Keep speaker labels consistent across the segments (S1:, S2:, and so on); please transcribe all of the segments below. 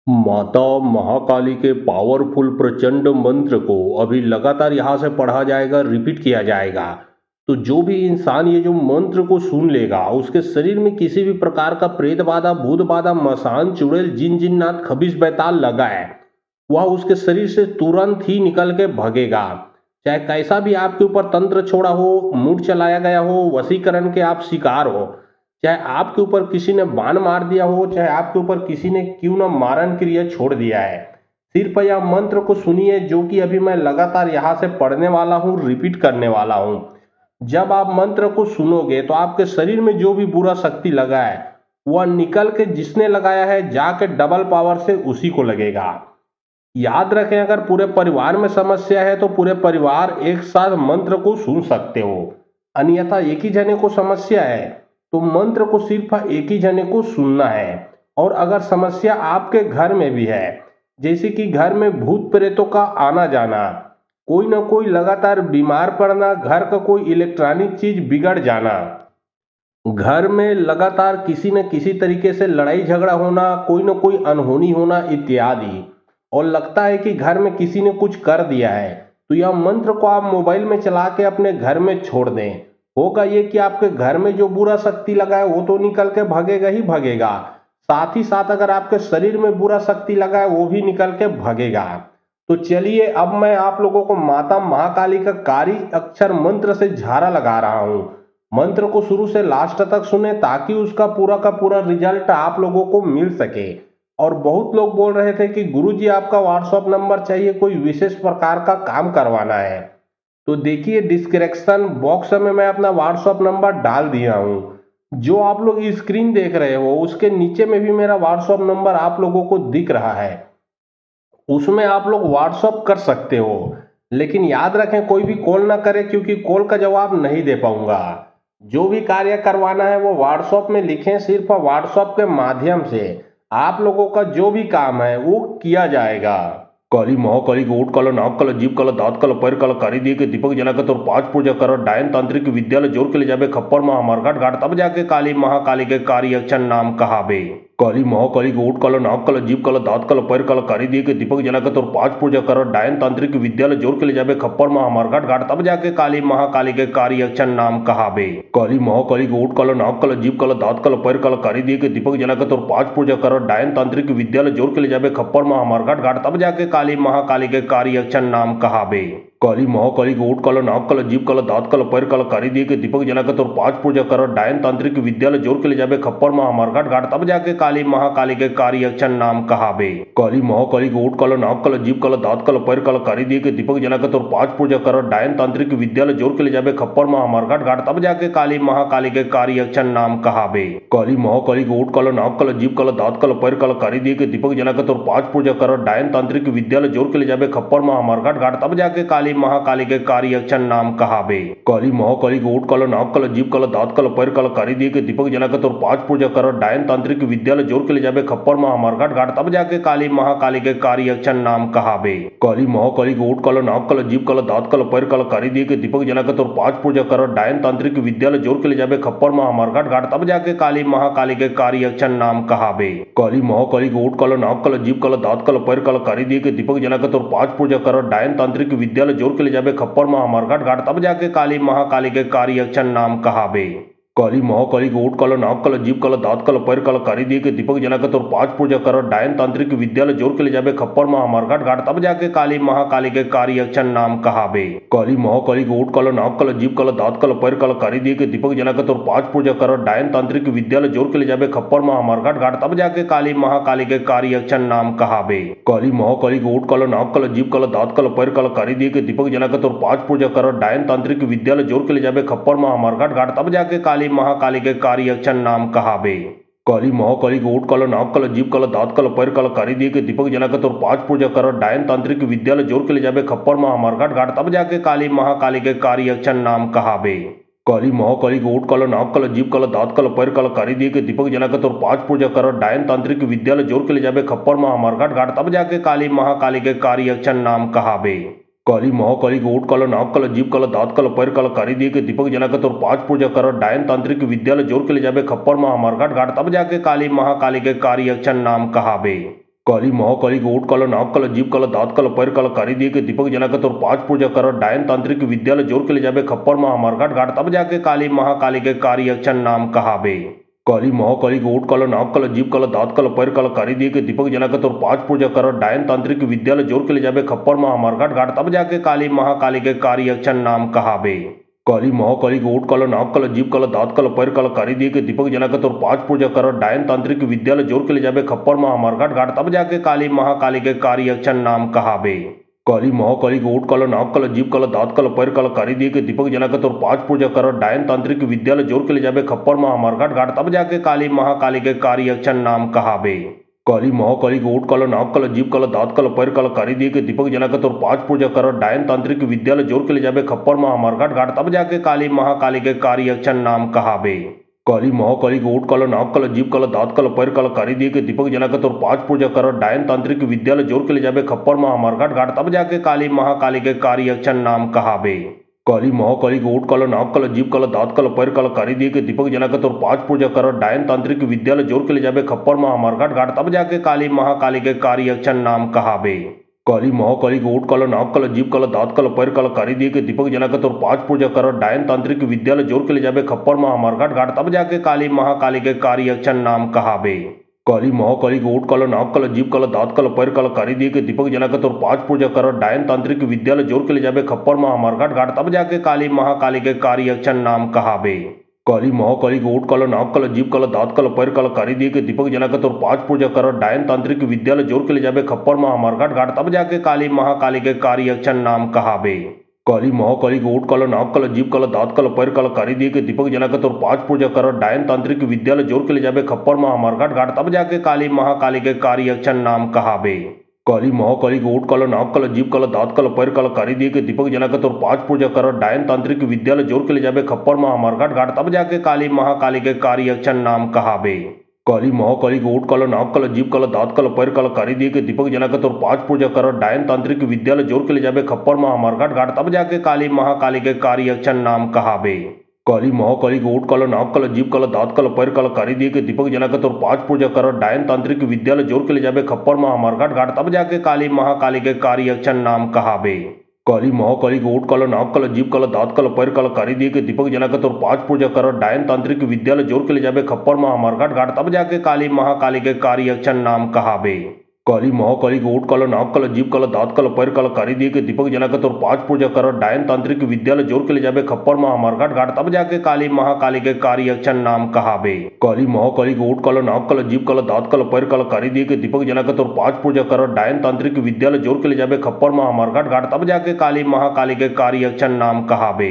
S1: माता महाकाली के पावरफुल प्रचंड मंत्र को अभी लगातार यहाँ से पढ़ा जाएगा, रिपीट किया जाएगा। तो जो भी इंसान ये जो मंत्र को सुन लेगा, उसके शरीर में किसी भी प्रकार का प्रेत बाधा, भूत बाधा, मसान, चुड़ैल, जिन जिन्नात, खबीस बैताल लगा है, वह उसके शरीर से तुरंत ही निकल के भगेगा। चाहे कैसा भी आपके ऊपर तंत्र छोड़ा हो, मूड चलाया गया हो, वशीकरण के आप शिकार हो, चाहे आपके ऊपर किसी ने बाण मार दिया हो, चाहे आपके ऊपर किसी ने क्यों ना मारण क्रिया छोड़ दिया है, सिर्फ यह मंत्र को सुनिए जो कि अभी मैं लगातार यहाँ से पढ़ने वाला हूँ, रिपीट करने वाला हूँ। जब आप मंत्र को सुनोगे तो आपके शरीर में जो भी बुरा शक्ति लगा है, वह निकल के जिसने लगाया है जाके डबल पावर से उसी को लगेगा। याद रखें, अगर पूरे परिवार में समस्या है तो पूरे परिवार एक साथ मंत्र को सुन सकते हो। अन्यथा एक ही जने को समस्या है तो मंत्र को सिर्फ एक ही जने को सुनना है। और अगर समस्या आपके घर में भी है, जैसे कि घर में भूत प्रेतों का आना जाना, कोई ना कोई लगातार बीमार पड़ना, घर का कोई इलेक्ट्रॉनिक चीज बिगड़ जाना, घर में लगातार किसी न किसी तरीके से लड़ाई झगड़ा होना, कोई न कोई अनहोनी होना इत्यादि, और लगता है कि घर में किसी ने कुछ कर दिया है, तो यह मंत्र को आप मोबाइल में चला के अपने घर में छोड़ दें। होगा ये कि आपके घर में जो बुरा शक्ति लगा है वो तो निकल के भगेगा ही भगेगा, साथ ही साथ अगर आपके शरीर में बुरा शक्ति लगा है वो भी निकल के भगेगा। तो चलिए अब मैं आप लोगों को माता महाकाली का कारी अक्षर मंत्र से झारा लगा रहा हूं। मंत्र को शुरू से लास्ट तक सुने ताकि उसका पूरा का पूरा रिजल्ट आप लोगों को मिल सके। और बहुत लोग बोल रहे थे कि गुरुजी आपका व्हाट्सएप नंबर चाहिए, कोई विशेष प्रकार का काम करवाना है। तो देखिए डिस्क्रिप्शन बॉक्स में मैं अपना व्हाट्सएप नंबर डाल दिया हूँ। जो आप लोग स्क्रीन देख रहे हो उसके नीचे में भी मेरा व्हाट्सएप नंबर आप लोगों को दिख रहा है, उसमें आप लोग व्हाट्सएप कर सकते हो। लेकिन याद रखें कोई भी कॉल ना करे, क्योंकि कॉल का जवाब नहीं दे पाऊंगा। जो भी कार्य करवाना है वो व्हाट्सएप में लिखें, सिर्फ व्हाट्सएप के माध्यम से आप लोगों का जो भी काम है वो किया जाएगा। काली महाकाली के ओट काला, नाक काला, जीभ काला, दांत काला, पैर काला, कारी दिए के दीपक जलाकर और 5 पूजा कर डायन तांत्रिक विद्यालय जोर के ले जाबे खप्पर महामार घाट घाट, तब जाके काली महाकाली के कार्य अक्षर नाम कहाबे। काली महाकाली के ओट काला, नाक काला, जीभ काला, दांत काला, पैर काला, कारी दिए के दीपक जलाकर और 5 पूजा कर डायन तांत्रिक विद्यालय जोर के ले जाबे खप्पर महामार घाट घाट, तब जाके काली महाकाली के कार्य अक्षर नाम कहाबे। काली महाकाली के ओट काला, नाक काला, जीभ काला, दांत काला, पैर काला, कारी दिए के दीपक जलाकर और 5 पूजा कर डायन तांत्रिक विद्यालय जोर के ले जाबे खप्पर महामार घाट घाट, तब जाके काली महाकाली के कार्य अक्षर नाम कहाबे। काली महाकाली के ओट काला, नाक काला, जीभ काला, दांत काला, पैर काला, कारी दिए के दीपक जलाकर और 5 पूजा कर डायन तांत्रिक विद्यालय जोर के ले जाबे खप्पर महामार घाट घाट, तब जाके काली महाकाली के कार्य अक्षर नाम कहाबे। काली महाकाली के ओट काला, नाक काला, जीभ काला, दांत काला, पैर काला, कारी दिए के दीपक जलाकर और 5 पूजा कर डायन तांत्रिक विद्यालय जोर के ले जाबे खप्पर महामार घाट घाट, तब जाके काली महाकाली के कार्य अक्षर नाम कहाबे। काली महाकाली के ओट काला, नाक काला, जीभ काला, दांत काला, पैर काला, कारी दिए के दीपक जलाकर और 5 पूजा कर डायन तांत्रिक विद्यालय जोर के ले जाबे खप्पर महामार घाट घाट, तब जाके काली महाकाली के कार्य अक्षर नाम कहाबे। काली महाकाली के ओट काला, नाक काला, जीभ काला, दांत काला, पैर काला, कारी दिए के दीपक जलाकर और 5 पूजा कर डायन तांत्रिक विद्यालय जोर के ले जाबे खप्पर महामार घाट घाट, तब जाके काली महाकाली के कार्य अक्षर नाम कहाबे। काली महाकाली के ओट काला, नाक काला, जीभ काला, दांत काला, पैर काला, कारी दिए के दीपक जलाकर और 5 पूजा कर डायन तांत्रिक विद्यालय जोर के ले जाबे खप्पर महामार घाट घाट, तब जाके काली महाकाली के कार्य अक्षर नाम कहाबे। काली महाकाली के ओट काला, नाक काला, जीभ काला, दांत काला, पैर काला, कारी दिए के दीपक जलाकर और 5 पूजा कर डायन तांत्रिक विद्यालय जोर के ले जाबे खप्पर महामार घाट घाट, तब जाके काली महाकाली के कार्य अक्षर नाम कहाबे। काली महाकाली के ओट काला, नाक काला, जीभ काला, दांत काला, पैर काला, कारी दिए के दीपक जलाकर और 5 पूजा कर डायन तांत्रिक विद्यालय जोर के ले जाबे खप्पर महामार घाट घाट, तब जाके काली महाकाली के कार्य अक्षर नाम कहाबे। काली महाकाली के ओट काला, नाक काला, जीभ काला, दांत काला, पैर काला, कारी दिए के दीपक जलाकर और 5 पूजा कर डायन तांत्रिक विद्यालय जोर के ले जाबे खप्पर महामार घाट घाट, तब जाके काली महाकाली के कार्य अक्षर नाम कहाबे। काली महाकाली के ओट काला, नाक काला, जीभ काला, दांत काला, पैर काला, कारी दिए के दीपक जलाकर और 5 पूजा कर डायन तांत्रिक विद्यालय जोर के ले जाबे खप्पर महामार घाट घाट, तब जाके काली महाकाली के कार्य अक्षर नाम कहाबे। काली महाकाली के ओट काला, नाक काला, जीभ काला, दांत काला, पैर काला, कारी दिए के दीपक जलाकर और 5 पूजा कर डायन तांत्रिक विद्यालय जोर के ले जाबे खप्पर महामार घाट घाट, तब जाके काली महाकाली के कार्य अक्षर नाम कहाबे। काली महाकाली के ओट काला, नाक काला, जीभ काला, दांत काला, पैर काला, कारी दिए के दीपक जलाकर और 5 पूजा कर डायन तांत्रिक विद्यालय जोर के ले जाबे खप्पर महामार घाट घाट, तब जाके काली महाकाली के कार्य अक्षर नाम कहाबे। काली महाकाली के ओट काला, नाक काला, जीभ काला, दांत काला, पैर काला, कारी दिए के दीपक जलाकर और 5 पूजा कर डायन तांत्रिक विद्यालय जोर के ले जाबे खप्पर महामार घाट घाट, तब जाके काली महाकाली के कार्य अक्षर नाम कहाबे। काली महाकाली के ओट काला नाक काला जीभ काला दांत काला पैर काला कारी दिए के दीपक जलाकर और 5 पूजा कर डायन तांत्रिक विद्यालय जोर के ले जाबे खप्पर महा मारघाट घाट तब जाके काली महाकाली के कार्य अक्षर नाम कहाबे। काली महाकाली के ओट काला नाक काला जीभ काला दांत काला पैर काला कारी दिए के दीपक जलाकर और 5 पूजा कर डायन तांत्रिक विद्यालय जोर के ले जाबे खप्पर महा मारघाट घाट तब जाके काली महाकाली के कार्य अक्षर नाम कहाबे। काली महाकाली के ओट काला नाक काला जीभ काला दांत काला पैर काला कारी दिए के दीपक जलाकर और 5 पूजा कर डायन तांत्रिक विद्यालय जोर के ले जाबे खप्पर महा मारघाट घाट तब जाके काली महाकाली के कार्य अक्षर नाम कहाबे। काली महाकाली के ओट काला नाक काला जीभ काला दांत काला पैर काला कारी दिए के दीपक जलाकर और 5 पूजा कर डायन तांत्रिक विद्यालय जोर के ले जाबे खप्पर महा मारघाट घाट तब जाके काली महाकाली के कार्य अक्षर नाम कहाबे। काली महाकाली के ओट काला नाक काला जीभ काला दांत काला पैर काला कारी दिए के दीपक जलाकर और 5 पूजा कर डायन तांत्रिक विद्यालय जोर के ले जाबे खप्पर महा मारघाट घाट तब जाके काली महाकाली के कार्य अक्षर नाम कहाबे। काली महाकाली के ओट काला नाक काला जीभ काला दांत काला पैर काला कारी दिए के दीपक जलाकर और 5 पूजा कर डायन तांत्रिक विद्यालय जोर के ले जाबे खप्पर महा मारघाट घाट तब जाके काली महाकाली के कार्य अक्षर नाम कहाबे। काली महाकाली के ओट काला नाक काला जीभ काला दांत काला पैर काला कारी दिए के दीपक जलाकर और 5 पूजा कर डायन तांत्रिक विद्यालय जोर के ले जाबे खप्पर महा मारघाट घाट तब जाके काली महाकाली के कार्य अक्षर नाम कहाबे। काली महाकाली के ओट काला नाक काला जीभ काला दांत काला पैर काला कारी दिए के दीपक जलाकर और 5 पूजा कर डायन तांत्रिक विद्यालय जोर के ले जाबे खप्पर महा मारघाट घाट तब जाके काली महाकाली के कार्य अक्षर नाम कहाबे। काली महाकाली के ओट काला नाक काला जीभ काला दांत काला पैर काला कारी दिए के दीपक जलाकर और 5 पूजा कर डायन तांत्रिक विद्यालय जोर के ले जाबे खप्पर महा मारघाट घाट तब जाके काली महाकाली के कार्य अक्षर नाम कहाबे। काली महाकाली के ओट काला नाक काला जीभ काला दांत काला पैर काला कारी दिए के दीपक जलाकर और 5 पूजा कर डायन तांत्रिक विद्यालय जोर के ले जाबे खप्पर महा मारघाट घाट तब जाके काली महाकाली के कार्य अक्षर नाम कहाबे। काली महाकाली के ओट काला नाक काला जीभ काला दांत काला पैर काला कारी दिए के दीपक जलाकर और 5 पूजा कर डायन तांत्रिक विद्यालय जोर के ले जाबे खप्पर महा मारघाट घाट तब जाके काली महाकाली के कार्य अक्षर नाम कहाबे। काली महाकाली के ओट काला नाक काला जीभ काला दांत काला पैर काला कारी दिए के दीपक जलाकर और 5 पूजा कर डायन तांत्रिक विद्यालय जोर के ले जाबे खप्पर महा मारघाट घाट तब जाके काली महाकाली के कार्य अक्षर नाम कहाबे। काली महाकाली के ओट काला नाक काला जीभ काला दांत काला पैर काला कारी दिए के दीपक जलाकर और 5 पूजा कर डायन तांत्रिक विद्यालय जोर के ले जाबे खप्पर महा मारघाट घाट तब जाके काली महाकाली के कार्य अक्षर नाम कहाबे। काली महाकाली के ओट काला नाक काला जीभ काला दांत काला पैर काला कारी दिए के दीपक जलाकर और 5 पूजा कर डायन तांत्रिक विद्यालय जोर के ले जाबे खप्पर महा मारघाट घाट तब जाके काली महाकाली के कार्य अक्षर नाम कहाबे। काली महाकाली के ओट काला नाक काला जीभ काला दांत काला पैर काला कारी दिए के दीपक जलाकर और 5 पूजा कर डायन तांत्रिक विद्यालय जोर के ले जाबे खप्पर महा मारघाट घाट तब जाके काली महाकाली के कार्य अक्षर नाम कहाबे। काली महाकाली के ओट काला नाक काला जीभ काला दांत काला पैर काला कारी दिए के दीपक जलाकर और 5 पूजा कर डायन तांत्रिक विद्यालय जोर के ले जाबे खप्पर महा मारघाट घाट तब जाके काली महाकाली के कार्य अक्षर नाम कहाबे। काली महाकाली के ओट काला नाक काला जीभ काला दांत काला पैर काला कारी दिए के दीपक जलाकर और 5 पूजा कर डायन तांत्रिक विद्यालय जोर के ले जाबे खप्पर महा मारघाट घाट तब जाके काली महाकाली के कार्य अक्षर नाम कहाबे।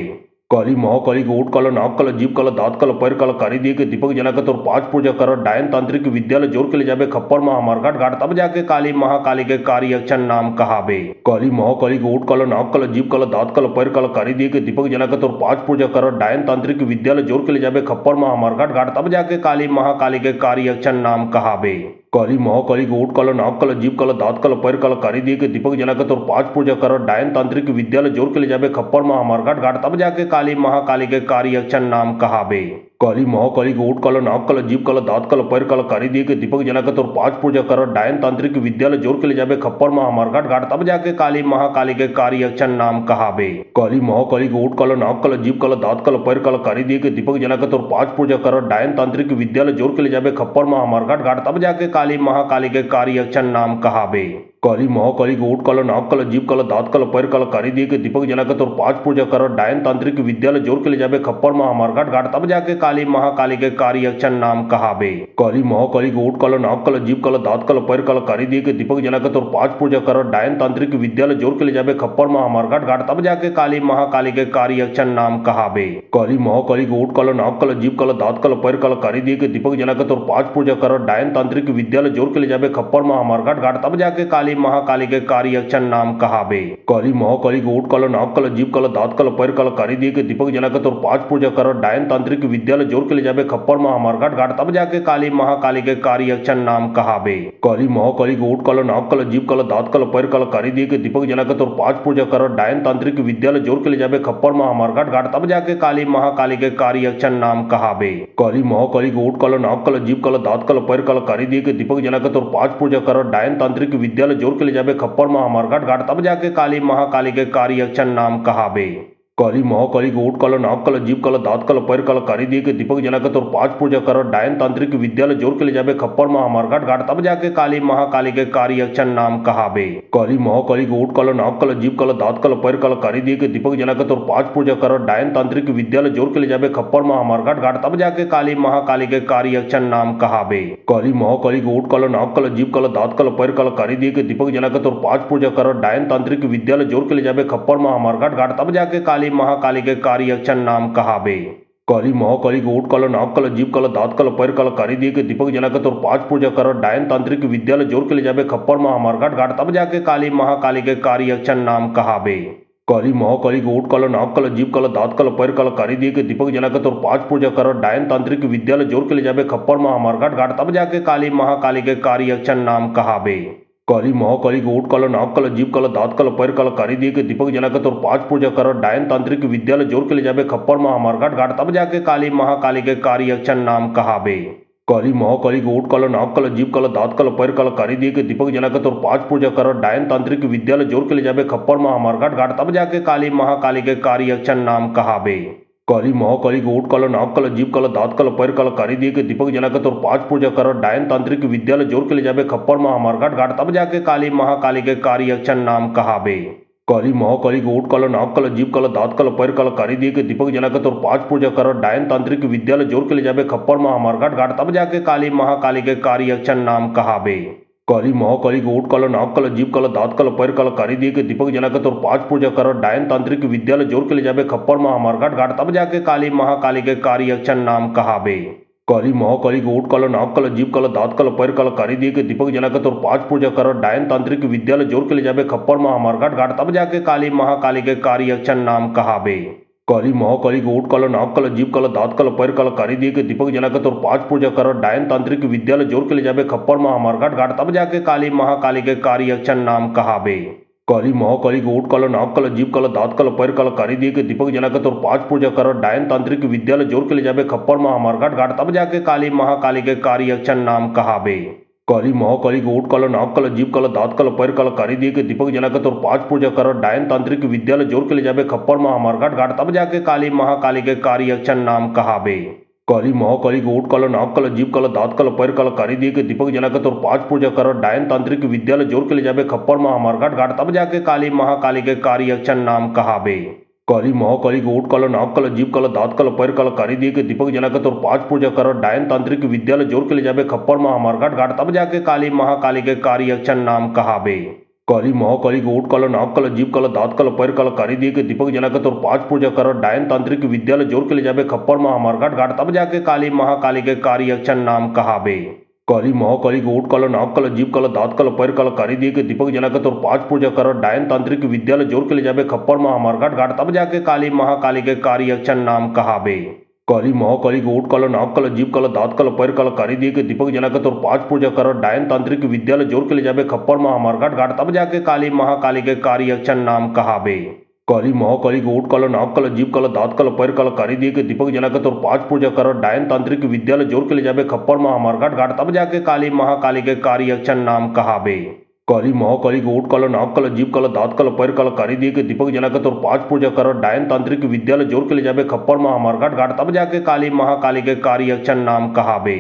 S1: काली महाकाली के ओट काला नाक काला जीभ काला दांत काला पैर काला कारी दिए के दीपक जलाकर और 5 पूजा कर डायन तांत्रिक विद्यालय जोर के ले जाबे खप्पर महा मारघाट घाट तब जाके काली महाकाली के कार्य अक्षर नाम कहाबे। काली महाकाली के ओट काला नाक काला जीभ काला दांत काला पैर काला कारी दिए के दीपक जलाकर और 5 पूजा कर डायन तांत्रिक विद्यालय जोर के ले जाबे खप्पर महा मारघाट घाट तब जाके काली महाकाली के कार्य अक्षर नाम कहाबे। काली महाकाली के ओट काला नाक काला जीभ काला दांत काला पैर काला कारी दिए के दीपक जलाकर और 5 पूजा कर डायन तांत्रिक विद्यालय जोर के ले जाबे खप्पर महा मारघाट घाट तब जाके काली महाकाली के कार्य अक्षर नाम कहाबे। काली महाकाली के ओट काला नाक काला जीभ काला दांत काला पैर काला कारी दिए के दीपक जलाकर और 5 पूजा कर डायन तांत्रिक विद्यालय जोर के ले जाबे खप्पर महा मारघाट घाट तब जाके काली महाकाली के कार्य अक्षर नाम कहाबे। काली महाकाली के ओट काला नाक काला जीभ काला दांत काला पैर काला कारी दिए के दीपक जलाकर और 5 पूजा कर डायन तांत्रिक विद्यालय जोर के ले जाबे खप्पर महा मारघाट घाट तब जाके काली महाकाली के कार्य अक्षर नाम कहाबे। काली महाकाली के ओट काला नाक काला जीभ काला दांत काला पैर काला कारी दिए के दीपक जलाकर और 5 पूजा कर डायन तांत्रिक विद्यालय जोर के ले जाबे खप्पर महा मारघाट घाट तब जाके काली महाकाली के कार्य अक्षर नाम कहाबे। काली महाकाली के ओट काला नाक काला जीभ काला दांत काला पैर काला कारी दिए के दीपक जलाकर और 5 पूजा कर डायन तांत्रिक विद्यालय जोर के ले जाबे खप्पर महा मारघाट घाट तब जाके काली महाकाली के कार्य अक्षर नाम कहाबे। काली महाकाली के ओट काला नाक काला जीभ काला दांत काला पैर काला कारी दिए के दीपक जलाकर और 5 पूजा कर डायन तांत्रिक विद्यालय जोर के ले जाबे खप्पर महा मारघाट घाट तब जाके काली काली महाकाली के कार्यक्षण नाम कहावे। काली महाकाली के ओठ काला, नाक काला, जीभ काला, दांत काला, पैर काला, कारी दिए के दीपक जलाकर और 5 पूजा कर डायन तांत्रिक विद्यालय जोर के ले जावे खप्पर महामार्घाट घाट, तब जाके काली महाकाली के कार्यक्षण नाम कहावे। काली महाकाली के ओठ काला, नाक काला, जीभ काला, दांत काला, पैर काला, कारी दिए के दीपक जलाकर और 5 पूजा कर डायन तांत्रिक विद्यालय जोर के ले जावे खप्पर महामार्घाट घाट, तब जाके काली महाकाली के कार्यक्षण नाम कहावे। काली महाकाली के ओठ काला, नाक काला, जीभ काला, दांत काला, पैर काला, कारी दिए के दीपक जलाकर और 5 पूजा कर डायन तांत्रिक विद्यालय जोर के ले जावे खप्पर महामार्घाट घाट, तब जाके काली महाकाली के कार्यक्षण नाम कहावे। काली महाकाली के ओठ काला, नाक काला, जीभ काला, दांत काला, पैर काला, कारी दिए के दीपक जलाकर और 5 पूजा कर डायन तांत्रिक विद्यालय जोर के ले जावे खप्पर महामार्घाट घाट, तब जाके काली महाकाली के कार्यक्षण नाम कहावे। काली महाकाली के ओठ काला, नाक काला, जीभ काला, दांत काला, पैर काला, कारी दिए के दीपक जलाकर और 5 पूजा कर डायन तांत्रिक विद्यालय जोर के ले जावे खप्पर महामार्घाट घाट, तब जाके काली महाकाली के कार्यक्षण नाम कहावे। काली महाकाली के ओठ काला, नाक काला, जीभ काला, दांत काला, पैर काला, कारी दिए के दीपक जलाकर और 5 पूजा कर डायन तांत्रिक विद्यालय जोर के ले जावे खप्पर महामार्घाट घाट, तब जाके काली महाकाली के कार्यक्षण नाम कहावे। काली महाकाली के ओठ काला, नाक काला, जीभ काला, दांत काला, पैर काला, कारी दिए के दीपक जलाकर और 5 पूजा कर डायन तांत्रिक विद्यालय जोर के ले जावे खप्पर महामार्घाट घाट, तब जाके काली महाकाली के कार्यक्षण नाम कहावे। काली महाकाली के ओठ काला, नाक काला, जीभ काला, दांत काला, पैर काला, कारी दिए के दीपक जलाकर और 5 पूजा कर डायन तांत्रिक विद्यालय जोर के ले जावे खप्पर महामार्घाट घाट, तब जाके काली महाकाली के कार्यक्षण नाम कहावे। काली महाकाली के ओठ काला, नाक काला, जीभ काला, दांत काला, पैर काला, कारी दिए के दीपक जलाकर और 5 पूजा कर डायन तांत्रिक विद्यालय जोर के ले जावे खप्पर महामार्घाट घाट, तब जाके काली महाकाली के कार्यक्षण नाम कहावे। काली महाकाली के ओठ काला, नाक काला, जीभ काला, दांत काला, पैर काला, कारी दिए के दीपक जलाकर और 5 पूजा कर डायन तांत्रिक विद्यालय जोर के ले जावे खप्पर महामार्घाट घाट, तब जाके काली महाकाली के कार्यक्षण नाम कहावे। काली महाकाली के ओठ काला, नाक काला, जीभ काला, दांत काला, पैर काला, कारी दिए के दीपक जलाकर और 5 पूजा कर डायन तांत्रिक विद्यालय जोर के ले जावे खप्पर महामार्घाट घाट, तब जाके काली महाकाली के कार्यक्षण नाम कहावे। काली महाकाली के ओठ काला, नाक काला, जीभ काला, दांत काला, पैर काला, कारी दिए के दीपक जलाकर और 5 पूजा कर डायन तांत्रिक विद्यालय जोर के ले जावे खप्पर महामार्घाट घाट, तब जाके काली महाकाली के कार्यक्षण नाम कहावे। काली महाकाली के ओठ काला, नाक काला, जीभ काला, दांत काला, पैर काला, कारी दिए के दीपक जलाकर और 5 पूजा कर डायन तांत्रिक विद्यालय जोर के ले जावे खप्पर महामार्घाट घाट, तब जाके काली महाकाली के कार्यक्षण नाम कहावे। काली महाकाली के ओठ काला, नाक काला, जीभ काला, दांत काला, पैर काला, कारी दिए के दीपक जलाकर और 5 पूजा कर डायन तांत्रिक विद्यालय जोर के ले जावे खप्पर महामार्घाट घाट, तब जाके काली महाकाली के कार्यक्षण नाम कहावे। काली महाकाली के ओठ काला, नाक काला, जीभ काला, दांत काला, पैर काला, कारी दिए के दीपक जलाकर और 5 पूजा कर डायन तांत्रिक विद्यालय जोर के ले जावे खप्पर महामार्घाट घाट, तब जाके काली महाकाली के कार्यक्षण नाम कहावे। काली महाकाली के ओठ काला, नाक काला, जीभ काला, दांत काला, पैर काला, कारी दिए के दीपक जलाकर और 5 पूजा कर डायन तांत्रिक विद्यालय जोर के ले जावे खप्पर महामार्घाट घाट, तब जाके काली महाकाली के कार्यक्षण नाम कहावे। काली महाकाली के ओठ काला, नाक काला, जीभ काला, दांत काला, पैर काला, कारी दिए के दीपक जलाकर और 5 पूजा कर डायन तांत्रिक विद्यालय जोर के ले जावे खप्पर महामार्घाट घाट, तब जाके काली महाकाली के कार्यक्षण नाम कहावे। काली महाकाली के ओठ काला, नाक काला, जीभ काला, दांत काला, पैर काला, कारी दिए के दीपक जलाकर और 5 पूजा कर डायन तांत्रिक विद्यालय जोर के ले जावे खप्पर महामार्घाट घाट, तब जाके काली महाकाली के कार्यक्षण नाम कहावे। काली महाकाली के ओठ काला, नाक काला, जीभ काला, दांत काला, पैर काला, कारी दिए के दीपक जलाकर और 5 पूजा कर डायन तांत्रिक विद्यालय जोर के ले जावे खप्पर महामार्घाट घाट, तब जाके काली महाकाली के कार्यक्षण नाम कहावे। काली महाकाली के ओठ काला, नाक काला, जीभ काला, दांत काला, पैर काला, कारी दिए के दीपक जलाकर और 5 पूजा कर डायन तांत्रिक विद्यालय जोर के ले जावे खप्पर महामार्घाट घाट, तब जाके काली महाकाली के कार्यक्षण नाम कहावे। काली महाकाली के ओठ काला, नाक काला, जीभ काला, दांत काला, पैर काला, कारी दिए के दीपक जलाकर और 5 पूजा कर डायन तांत्रिक विद्यालय जोर के ले जावे खप्पर महामार्घाट घाट, तब जाके काली महाकाली के कार्यक्षण नाम कहावे। काली महाकाली के ओठ काला, नाक काला, जीभ काला, दांत काला, पैर काला, कारी दिए के दीपक जलाकर और 5 पूजा कर डायन तांत्रिक विद्यालय जोर के ले जावे खप्पर महामार्घाट घाट, तब जाके काली महाकाली के कार्यक्षण नाम कहावे। काली महाकाली के ओठ काला, नाक काला, जीभ काला, दांत काला, पैर काला, कारी दिए के दीपक जलाकर और 5 पूजा कर डायन तांत्रिक विद्यालय जोर के ले जावे खप्पर महामार्घाट घाट, तब जाके काली महाकाली के कार्यक्षण नाम कहावे। काली महाकाली के ओठ काला, नाक काला, जीभ काला, दांत काला, पैर काला, कारी दिए के दीपक जलाकर और 5 पूजा कर डायन तांत्रिक विद्यालय जोर के ले जावे खप्पर महामार्घाट घाट, तब जाके काली महाकाली के कार्यक्षण नाम कहावे।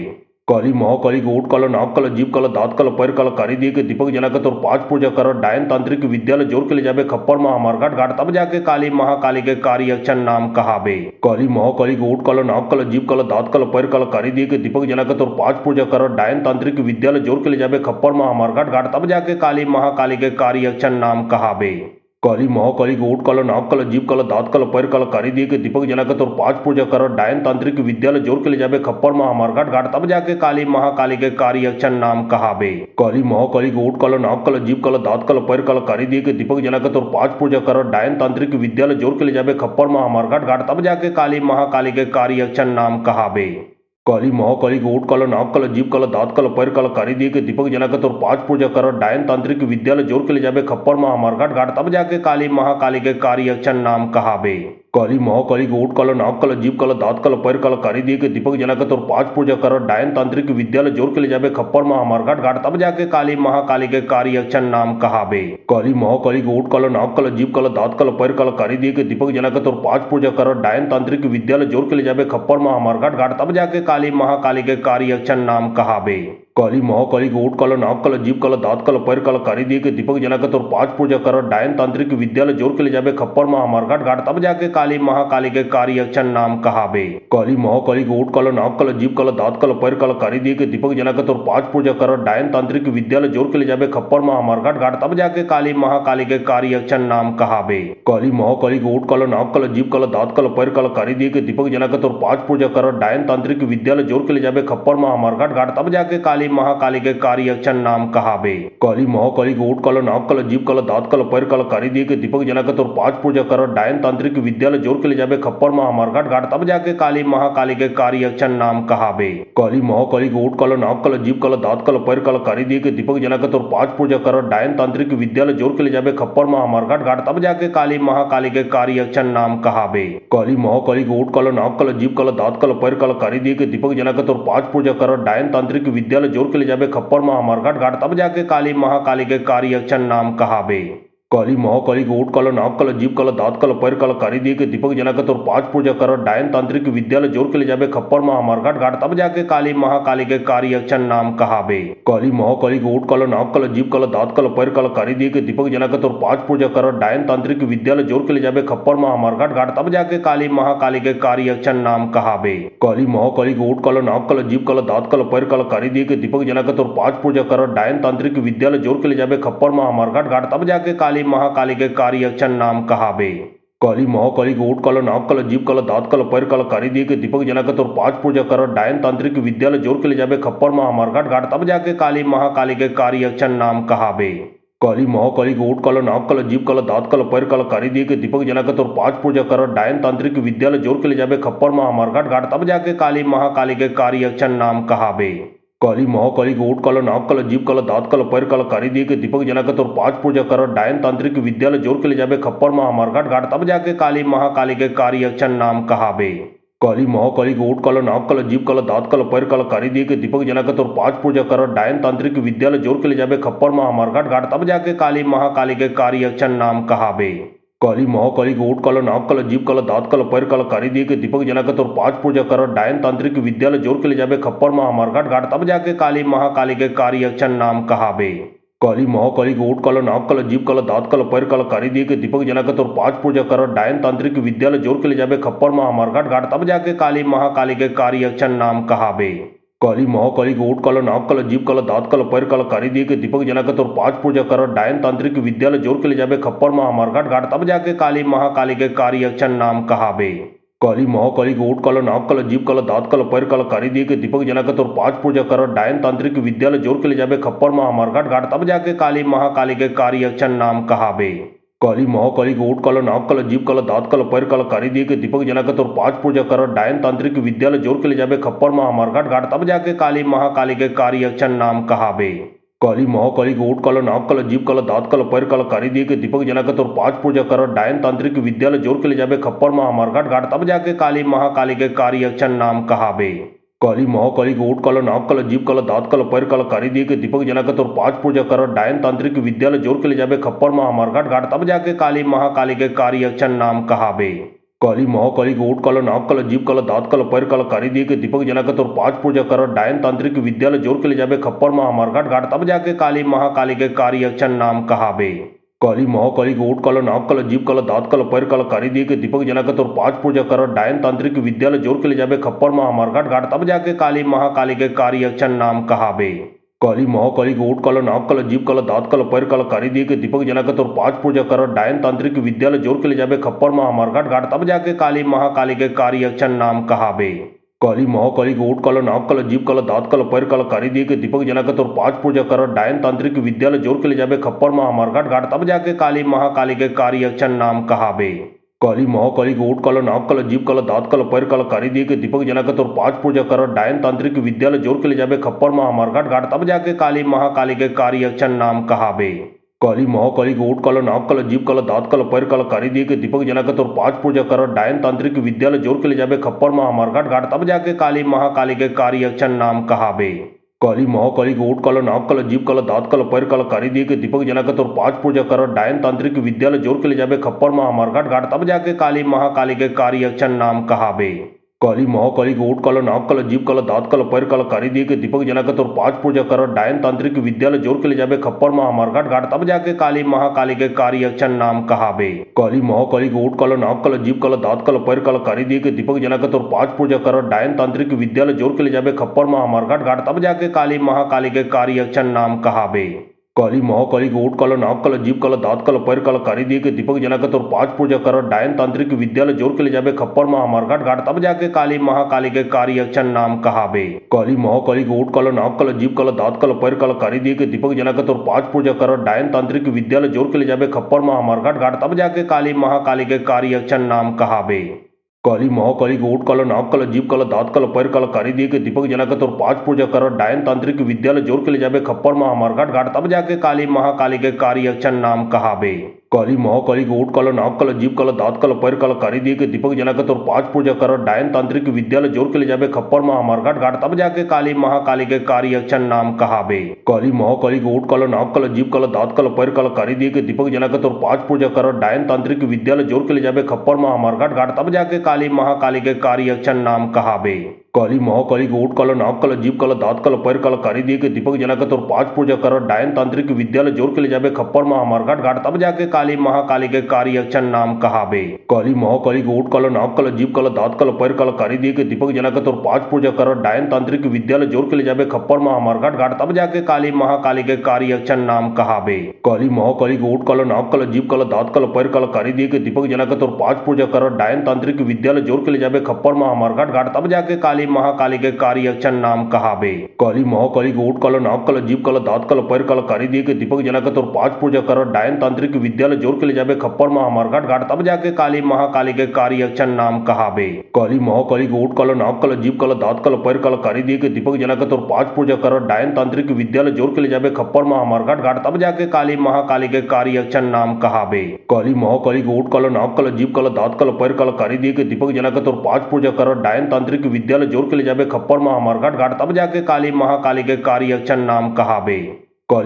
S1: काली महाकाली के ओठ काला, नाक काला, जीभ काला, दांत काला, पैर काला, कारी दिए के दीपक जलाकर और 5 पूजा कर डायन तांत्रिक विद्यालय जोर के ले जावे खप्पर महामार्घाट घाट, तब जाके काली महाकाली के कार्यक्षण नाम कहावे। काली महाकाली के ओठ काला, नाक काला, जीभ काला, दांत काला, पैर काला, कारी दिए के दीपक जलाकर और 5 पूजा कर डायन तांत्रिक विद्यालय जोर के ले जावे खप्पर महामार्घाट घाट, तब जाके काली महाकाली के कार्यक्षण नाम कहावे। काली महाकाली के ओट काला नाक काला जीभ काला दांत काला पैर काला कारी दिए के दीपक जलाकर और पांच पूजा कर डायन तांत्रिक विद्यालय जोर के ले जाबे खप्पर महामार घाट घाट तब जाके काली महाकाली के कार्य अक्षर नाम कहाबे। काली महाकाली के ओट काला नाक काला जीभ काला दांत काला पैर काला कारी दिए के दीपक जलाकर और पांच पूजा कर डायन तांत्रिक विद्यालय जोर के ले जाबे खप्पर महामार घाट घाट तब जाके काली महाकाली के कार्य अक्षर नाम कहाबे। काली महाकाली के ओट काला नाक काला जीभ काला दांत काला पैर काला कारी दिए के दीपक जलाकर और पांच पूजा कर डायन तांत्रिक विद्यालय जोर के ले जाबे खप्पर महामार घाट घाट तब जाके काली महाकाली के कार्य अक्षर नाम कहाबे। काली महाकाली के ओट काला नाक काला जीभ काला दांत काला पैर काला कारी दिए के दीपक जलाकर और पांच पूजा कर डायन तांत्रिक विद्यालय जोर के ले जाबे खप्पर महामार घाट घाट तब जाके काली महाकाली के कार्य अक्षर नाम कहाबे। काली महाकाली के ओट काला नाक काला जीभ काला दांत काला पैर काला कारी दिए के दीपक जलाकर और पांच पूजा कर डायन तांत्रिक विद्यालय जोर के ले जाबे खप्पर महामार घाट घाट तब जाके काली महाकाली के कार्य अक्षर नाम कहाबे। काली महाकाली के ओट काला नाक काला जीभ काला दांत काला पैर काला कारी दिए के दीपक जलाकर और पांच पूजा कर डायन तांत्रिक विद्यालय जोर के ले जाबे खप्पर महामार घाट घाट तब जाके काली महाकाली के कार्य अक्षर नाम कहाबे। काली महाकाली के ओट काला नाक काला जीभ काला दांत काला पैर काला कारी दिए के दीपक जलाकर और पांच पूजा कर डायन तांत्रिक विद्यालय जोर के ले जाबे खप्पर महामार घाट घाट तब जाके काली महाकाली के कार्य अक्षर नाम कहाबे। काली महाकाली के ओट काला नाक काला जीभ काला दांत काला पैर काला कारी दिए के दीपक जलाकर और पांच पूजा कर डायन तांत्रिक विद्यालय जोर के ले जाबे खप्पर महामार घाट घाट तब जाके काली महाकाली के कार्य अक्षर नाम कहाबे। काली महाकाली के ओट काला नाक काला जीभ काला दांत काला पैर काला कारी दिए के दीपक जलाकर और पांच पूजा कर डायन तांत्रिक विद्यालय जोर के ले जाबे खप्पर महामार घाट घाट तब जाके काली महाकाली के कार्य अक्षर नाम कहाबे। काली महाकाली के ओट काला नाक काला जीभ काला दांत काला पैर काला कारी दिए के दीपक जलाकर और पांच पूजा कर डायन तांत्रिक विद्यालय जोर के ले जाबे खप्पर महामार घाट घाट तब जाके काली महाकाली के कार्य अक्षर नाम कहाबे। काली महाकाली के ओट काला नाक काला जीभ काला दांत काला पैर काला कारी दिए के दीपक जलाकर और पांच पूजा कर डायन तांत्रिक विद्यालय जोर के ले जाबे खप्पर महामार घाट घाट तब जाके काली महाकाली के कार्य अक्षर नाम कहाबे। काली महाकाली के ओट काला नाक काला जीभ काला दांत काला पैर काला कारी दिए के दीपक जलाकर और पांच पूजा कर डायन तांत्रिक विद्यालय जोर के ले जाबे खप्पर महामार घाट घाट तब जाके काली महाकाली के कार्य अक्षर नाम कहाबे। काली महाकाली के ओट काला नाक काला जीभ काला दांत काला पैर काला कारी दिए के दीपक जलाकर और पांच पूजा कर डायन तांत्रिक विद्यालय जोर के ले जाबे खप्पर महामार घाट घाट तब जाके काली महाकाली के कार्य अक्षर नाम कहाबे। काली महाकाली के ओट काला नाक काला जीभ काला दांत काला पैर काला कारी दिए के दीपक जलाकर और पांच पूजा कर डायन तांत्रिक विद्यालय जोर के ले जाबे खप्पर महामार घाट घाट तब जाके काली महाकाली के कार्य अक्षर नाम कहाबे। काली महाकाली के ओट काला नाक काला जीभ काला दांत काला पैर काला कारी दिए के दीपक जलाकर और पांच पूजा कर डायन तांत्रिक विद्यालय जोर के ले जाबे खप्पर महामार घाट घाट तब जाके काली महाकाली के कार्य अक्षर नाम कहाबे। काली महाकाली के ओट काला नाक काला जीभ काला दांत काला पैर काला कारी दिए के दीपक जलाकर और पांच पूजा कर डायन तांत्रिक विद्यालय जोर के ले जाबे खप्पर महामार घाट घाट तब जाके काली महाकाली के कार्य अक्षर नाम कहाबे। काली महाकाली के ओट काला नाक काला जीभ काला दांत काला पैर काला कारी दिए के दीपक जलाकर और पांच पूजा कर डायन तांत्रिक विद्यालय जोर के ले जाबे खप्पर महामार घाट घाट तब जाके काली महाकाली के कार्य अक्षर नाम कहाबे। काली महाकाली के ओट काला नाक काला जीभ काला दांत काला पैर काला कारी दिए के दीपक जलाकर और पांच पूजा कर डायन तांत्रिक विद्यालय जोर के ले जाबे खप्पर महामार घाट घाट तब जाके काली महाकाली के कार्य अक्षर नाम कहाबे। काली महाकाली के ओट काला नाक काला जीभ काला दांत काला पैर काला कारी दिए के दीपक जलाकर और पांच पूजा कर डायन तांत्रिक विद्यालय जोर के ले जाबे खप्पर महामार घाट घाट तब जाके काली महाकाली के कार्य अक्षर नाम कहाबे। काली महाकाली के ओट काला नाक काला जीभ काला दांत काला पैर काला कारी दिए के दीपक जलाकर और पांच पूजा कर डायन तांत्रिक विद्यालय जोर के ले जाबे खप्पर महामार घाट घाट तब जाके काली महाकाली के कार्य अक्षर नाम कहाबे। काली महाकाली के ओट काला नाक काला जीभ काला दांत काला पैर काला कारी दिए के दीपक जलाकर और पांच पूजा कर डायन तांत्रिक विद्यालय जोर के ले जाबे खप्पर महामार घाट घाट तब जाके काली महाकाली के कार्य अक्षर नाम कहाबे। काली महाकाली के ओट काला नाक काला जीभ काला दांत काला पैर काला कारी दिए के दीपक जलाकर और पांच पूजा कर डायन तांत्रिक विद्यालय जोर के ले जाबे खप्पर महामार घाट घाट तब जाके काली महाकाली के कार्य अक्षर नाम कहाबे। काली महाकाली के ओट काला नाक काला जीभ काला दांत काला पैर काला कारी दिए के दीपक जलाकर और पांच पूजा कर डायन तांत्रिक विद्यालय जोर के ले जाबे खप्पर महामार घाट घाट तब जाके काली महाकाली के कार्य अक्षर नाम कहाबे। काली महाकाली के ओट काला नाक काला जीभ काला दांत काला पैर काला कारी दिए के दीपक जलाकर और पांच पूजा कर डायन तांत्रिक विद्यालय जोर के ले जाबे खप्पर महामार घाट घाट तब जाके काली महाकाली के कार्य अक्षर नाम कहाबे। काली महाकाली के ओट काला नाक काला जीभ काला दांत काला पैर काला कारी दिए के दीपक जलाकर और पांच पूजा कर डायन तांत्रिक विद्यालय जोर के ले जाबे खप्पर महामार घाट घाट तब जाके काली महाकाली के कार्य अक्षर नाम कहाबे। काली महाकाली के ओट काला नाक काला जीभ काला दांत काला पैर काला कारी दिए के दीपक जलाकर और पांच पूजा कर डायन तांत्रिक विद्यालय जोर के ले जाबे खप्पर महामार घाट घाट तब जाके काली महाकाली के कार्य अक्षर नाम कहाबे। काली महाकाली के ओट काला नाक काला जीभ काला दांत काला पैर काला कारी दिए के दीपक जलाकर और पांच पूजा कर डायन तांत्रिक विद्यालय जोर के ले जाबे खप्पर महामार घाट घाट तब जाके काली महाकाली के कार्य अक्षर नाम कहाबे। काली महाकाली के ओट काला नाक काला जीभ काला दांत काला पैर काला कारी दिए के दीपक जलाकर और 5 पूजा कर डायन तांत्रिक विद्यालय जोर के ले जाबे खप्पर महामार्घाट घाट तब जाके काली महाकाली के कार्य अक्षर नाम कहाबे। काली महाकाली के ओट काला नाक काला जीभ काला दांत काला पैर काला कारी दिए के दीपक जलाकर और 5 पूजा कर डायन तांत्रिक विद्यालय जोर के ले जाबे खप्पर महामार्घाट घाट तब जाके काली महाकाली के कार्य अक्षर नाम कहाबे। काली महाकाली के ओट काला नाक काला जीभ काला दांत काला पैर काला कारी दिए के दीपक जलाकर और 5 पूजा कर डायन तांत्रिक विद्यालय जोर के ले जाबे खप्पर महामार्घाट घाट तब जाके काली महाकाली के कार्य अक्षर नाम कहाबे। काली महाकाली के ओट काला नाक काला जीभ काला दांत काला पैर काला कारी दिए के दीपक जलाकर और 5 पूजा कर डायन तांत्रिक विद्यालय जोर के ले जाबे खप्पर महामार्घाट घाट तब जाके काली महाकाली के कार्य अक्षर नाम कहाबे। काली महाकाली के ओट काला नाक काला जीभ काला दांत काला पैर काला कारी दिए के दीपक जलाकर और 5 पूजा कर डायन तांत्रिक विद्यालय जोर के ले जाबे खप्पर महामार्घाट घाट तब जाके काली महाकाली के कार्य अक्षर नाम कहाबे। काली महाकाली के ओट काला नाक काला जीभ काला दांत काला पैर काला कारी दिए के दीपक जलाकर और 5 पूजा कर डायन तांत्रिक विद्यालय जोर के ले जाबे खप्पर महामार्घाट घाट तब जाके काली महाकाली के कार्य अक्षर नाम कहाबे। काली महाकाली के ओट काला नाक काला जीभ काला दांत काला पैर काला कारी दिए के दीपक जलाकर और 5 पूजा कर डायन तांत्रिक विद्यालय जोर के ले जाबे खप्पर महामार्घाट घाट तब जाके काली महाकाली के कार्य अक्षर नाम कहाबे। काली महाकाली के ओट काला नाक काला जीभ काला दांत काला पैर काला कारी दिए के दीपक जलाकर और 5 पूजा कर डायन तांत्रिक विद्यालय जोर के ले जाबे खप्पर महामार्घाट घाट तब जाके काली महाकाली के कार्य अक्षर नाम कहाबे। काली महाकाली के ओट काला नाक काला जीभ काला दांत काला पैर काला कारी दिए के दीपक जलाकर और 5 पूजा कर डायन तांत्रिक विद्यालय जोर के ले जाबे खप्पर महामार्घाट घाट तब जाके काली महाकाली के कार्य अक्षर नाम कहाबे। काली महाकाली के ओट काला नाक काला जीभ काला दांत काला पैर काला कारी दिए के दीपक जलाकर और 5 पूजा कर डायन तांत्रिक विद्यालय जोर के ले जाबे खप्पर महामार्घाट घाट तब जाके काली महाकाली के कार्य अक्षर नाम कहाबे। काली महाकाली के ओट काला नाक काला जीभ काला दांत काला पैर काला कारी दिए के दीपक जलाकर और 5 पूजा कर डायन तांत्रिक विद्यालय जोर के ले जाबे खप्पर महामार्घाट घाट तब जाके काली महाकाली के कार्य अक्षर नाम कहाबे। काली महाकाली के ओट काला नाक काला जीभ काला दांत काला पैर काला कारी दिए के दीपक जलाकर और 5 पूजा कर डायन तांत्रिक विद्यालय जोर के ले जाबे खप्पर महामार्घाट घाट तब जाके काली महाकाली के कार्य अक्षर नाम कहाबे। काली महाकाली के ओट काला नाक काला जीभ काला दांत काला पैर काला कारी दिए के दीपक जलाकर और 5 पूजा कर डायन तांत्रिक विद्यालय जोर के ले जाबे खप्पर महामार्घाट घाट तब जाके काली महाकाली के कार्य अक्षर नाम कहाबे। काली महाकाली के ओट काला नाक काला जीभ काला दांत काला पैर काला कारी दिए के दीपक जलाकर और 5 पूजा कर डायन तांत्रिक विद्यालय जोर के ले जाबे खप्पर महामार्घाट घाट तब जाके काली महाकाली के कार्य अक्षर नाम कहाबे। काली महाकाली के ओट काला नाक काला जीभ काला दांत काला पैर काला कारी दिए के दीपक जलाकर और 5 पूजा कर डायन तांत्रिक विद्यालय जोर के ले जाबे खप्पर महामार्घाट घाट तब जाके काली महाकाली के कार्य अक्षर नाम कहाबे। काली महाकाली के ओट काला नाक काला जीभ काला दांत काला पैर काला कारी दिए के दीपक जलाकर और 5 पूजा कर डायन तांत्रिक विद्यालय जोर के ले जाबे खप्पर महामार्घाट घाट तब जाके काली महाकाली के कार्य अक्षर नाम कहाबे। काली महाकाली के ओट काला नाक काला जीभ काला दांत काला पैर काला कारी दिए के दीपक जलाकर और 5 पूजा कर डायन तांत्रिक विद्यालय जोर के ले जाबे खप्पर महामार्घाट घाट तब जाके काली महाकाली के कार्य अक्षर नाम कहाबे। काली महाकाली के ओट काला नाक काला जीभ काला दांत काला पैर काला कारी दिए के दीपक जलाकर और 5 पूजा कर डायन तांत्रिक विद्यालय जोर के ले जाबे खप्पर महामार्घाट घाट तब जाके काली महाकाली के कार्य अक्षर नाम कहाबे। काली महाकाली के ओट काला नाक काला जीभ काला दांत काला पैर काला कारी दिए के दीपक जलाकर और 5 पूजा कर डायन तांत्रिक विद्यालय जोर के ले जाबे खप्पर महामार्घाट घाट तब जाके काली महाकाली के कार्य अक्षर नाम कहाबे। काली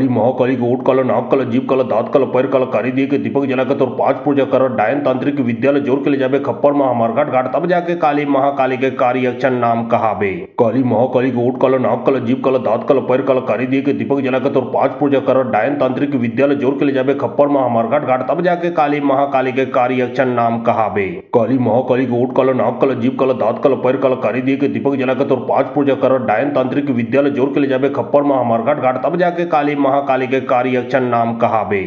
S1: महाकाली के ओट काला नाक काला जीभ काला दांत काला पैर काला कारी दिए के दीपक जलाकर और 5 पूजा कर डायन तांत्रिक विद्यालय जोर के ले जाबे खप्पर महामार्घाट घाट तब जाके काली महाकाली के कार्य अक्षर नाम कहाबे। काली महाकाली के ओट काला नाक काला जीभ काला दांत काला पैर काला कारी दिए के दीपक जलाकर और 5 पूजा कर डायन तांत्रिक विद्यालय जोर के ले जाबे खप्पर महामार्घाट घाट तब जाके काली महाकाली के कार्य अक्षर नाम कहाबे। काली महाकाली के ओट काला नाक काला जीभ काला दांत काला पैर काला कारी दिए के दीपक जलाकर और 5 पूजा कर डायन तांत्रिक विद्यालय जोर के ले जाबे खप्पर महामार्घाट घाट तब जाके काली महाकाली के कार्य अक्षर नाम कहाबे।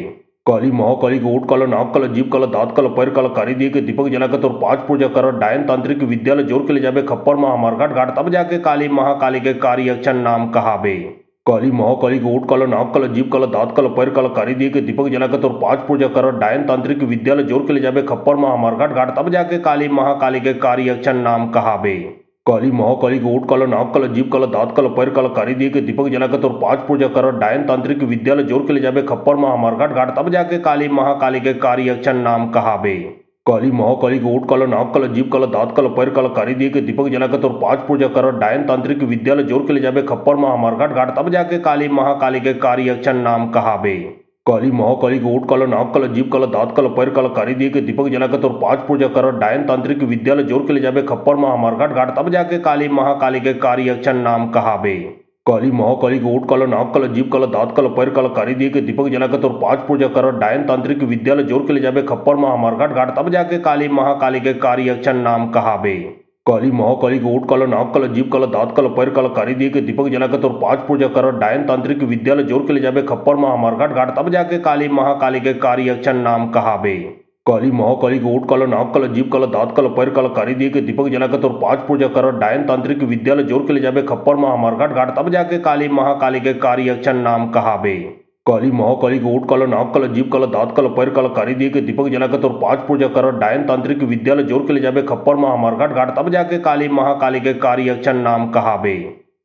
S1: काली महाकाली के ओट काला नाक काला जीभ काला दांत काला पैर काला कारी दिए के दीपक जलाकर और 5 पूजा कर डायन तांत्रिक विद्यालय जोर के ले जाबे खप्पर महामार्घाट घाट तब जाके काली महाकाली के कार्य अक्षर नाम कहाबे। काली महाकाली के ओट काला नाक काला जीभ काला दांत काला पैर काला कारी दिए के दीपक जलाकर और 5 पूजा कर डायन तांत्रिक विद्यालय जोर के ले जाबे खप्पर महामार्घाट घाट तब जाके काली महाकाली के कार्य अक्षर नाम कहाबे। काली महाकाली के ओट काला नाक काला जीभ काला दांत काला पैर काला कारी दिए के दीपक जलाकर और 5 पूजा कर डायन तांत्रिक विद्यालय जोर के ले जाबे खप्पर महामार्घाट घाट तब जाके काली महाकाली के कार्य अक्षर नाम कहाबे। काली महाकाली के ओट काला नाक काला जीभ काला दांत काला पैर काला कारी दिए के दीपक जलाकर और 5 पूजा कर डायन तांत्रिक विद्यालय जोर के ले जाबे खप्पर महामार्घाट घाट तब जाके काली महाकाली के कार्य अक्षर नाम कहाबे। काली महाकाली के ओट काला नाक काला जीभ काला दांत काला पैर काला कारी दिए के दीपक जलाकर और 5 पूजा कर डायन तांत्रिक विद्यालय जोर के ले जाबे खप्पर महामार्घाट घाट तब जाके काली महाकाली के कार्य अक्षर नाम कहाबे। काली महाकाली के ओट काला, नाक काला, जीभ काला, दांत काला, पैर काला, कारी दिए के दीपक जलाकर और 5 पूजा कर डायन तांत्रिक विद्यालय जोर के ले जाबे खप्पर महामार्घाट घाट तब जाके काली महाकाली के कार्य अक्षर नाम कहाबे। काली महाकाली के ओट काला, नाक काला, जीभ काला, दांत काला, पैर काला, कारी दिए के दीपक जलाकर और 5 पूजा कर डायन तांत्रिक विद्यालय जोर के ले जाबे खप्पर महामार्घाट घाट तब जाके काली महाकाली के कार्य अक्षर नाम कहाबे। काली महाकाली के ओट काला, नाक काला, जीभ काला, दांत काला, पैर काला, कारी दिए के दीपक जलाकर और 5 पूजा कर डायन तांत्रिक विद्यालय जोर के ले जाबे खप्पर महामार्घाट घाट तब जाके काली महाकाली के कार्य अक्षर नाम कहाबे।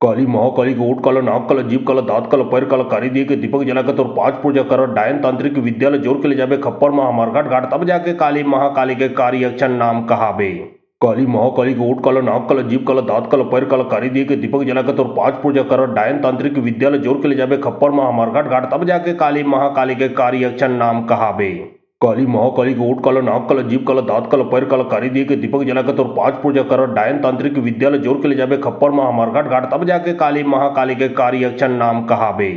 S1: काली महाकाली के ओट काला, नाक काला, जीभ काला, दांत काला, पैर काला, कारी दिए के दीपक जलाकर और 5 पूजा कर डायन तांत्रिक विद्यालय जोर के ले जाबे खप्पर महामार्घाट घाट तब जाके काली महाकाली के कार्य अक्षर नाम कहाबे। काली महाकाली के ओट काला, नाक काला, जीभ काला, दांत काला, पैर काला, कारी दिए के दीपक जलाकर और 5 पूजा कर डायन तांत्रिक विद्यालय जोर के ले जाबे खप्पर महामार्घाट घाट तब जाके काली महाकाली के कार्य अक्षर नाम कहाबे। काली महाकाली के ओट काला, नाक काला, जीभ काला, दांत काला, पैर काला, कारी दिए के दीपक जलाकर और 5 पूजा कर डायन तांत्रिक विद्यालय जोर के ले जाबे खप्पर महामार्घाट घाट तब जाके काली महाकाली के कार्य अक्षर नाम कहाबे।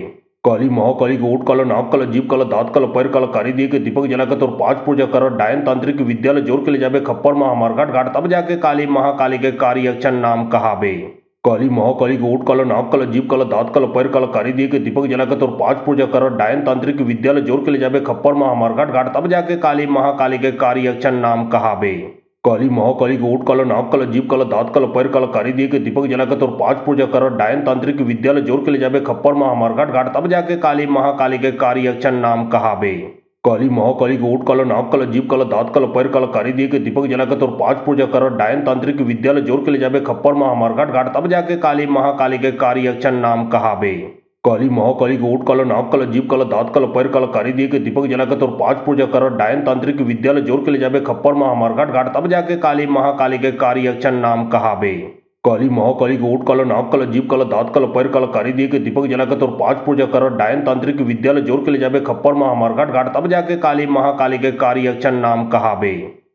S1: काली महाकाली के ओट काला, नाक काला, जीभ काला, दांत काला, पैर काला, कारी दिए के दीपक जलाकर और 5 पूजा कर डायन तांत्रिक विद्यालय जोर के ले जाबे खप्पर महामार्घाट घाट तब जाके काली महाकाली के कार्य अक्षर नाम कहाबे। काली महाकाली के ओट काला, नाक काला, जीभ काला, दांत काला, पैर काला, कारी दिए के दीपक जलाकर और 5 पूजा कर डायन तांत्रिक विद्यालय जोर के ले जाबे खप्पर महामार्घाट घाट तब जाके काली महाकाली के कार्य अक्षर नाम कहाबे। काली महाकाली के ओट काला, नाक काला, जीभ काला, दांत काला, पैर काला, कारी दिए के दीपक जलाकर और 5 पूजा कर डायन तांत्रिक विद्यालय जोर के ले जाबे खप्पर महामार्घाट घाट तब जाके काली महाकाली के कार्य अक्षर नाम कहाबे। काली महाकाली के ओट काला, नाक काला, जीभ काला, दांत काला, पैर काला, कारी दिए के दीपक जलाकर और 5 पूजा कर डायन तांत्रिक विद्यालय जोर के ले जाबे खप्पर महामार्घाट घाट तब जाके काली महाकाली के कार्य अक्षर नाम कहाबे। काली महाकाली के ओट काला, नाक काला, जीभ काला, दांत काला, पैर काला, कारी दिए के दीपक जलाकर और 5 पूजा कर डायन तांत्रिक विद्यालय जोर के ले जाबे खप्पर महामार्घाट घाट तब जाके काली महाकाली के कार्य अक्षर नाम कहाबे। काली महाकाली के ओट काला, नाक काला, जीभ काला, दांत काला, पैर काला, कारी दिए के दीपक जलाकर और 5 पूजा कर डायन तांत्रिक विद्यालय जोर के ले जाबे खप्पर महामार्घाट घाट तब जाके काली महाकाली के कार्य अक्षर नाम कहाबे।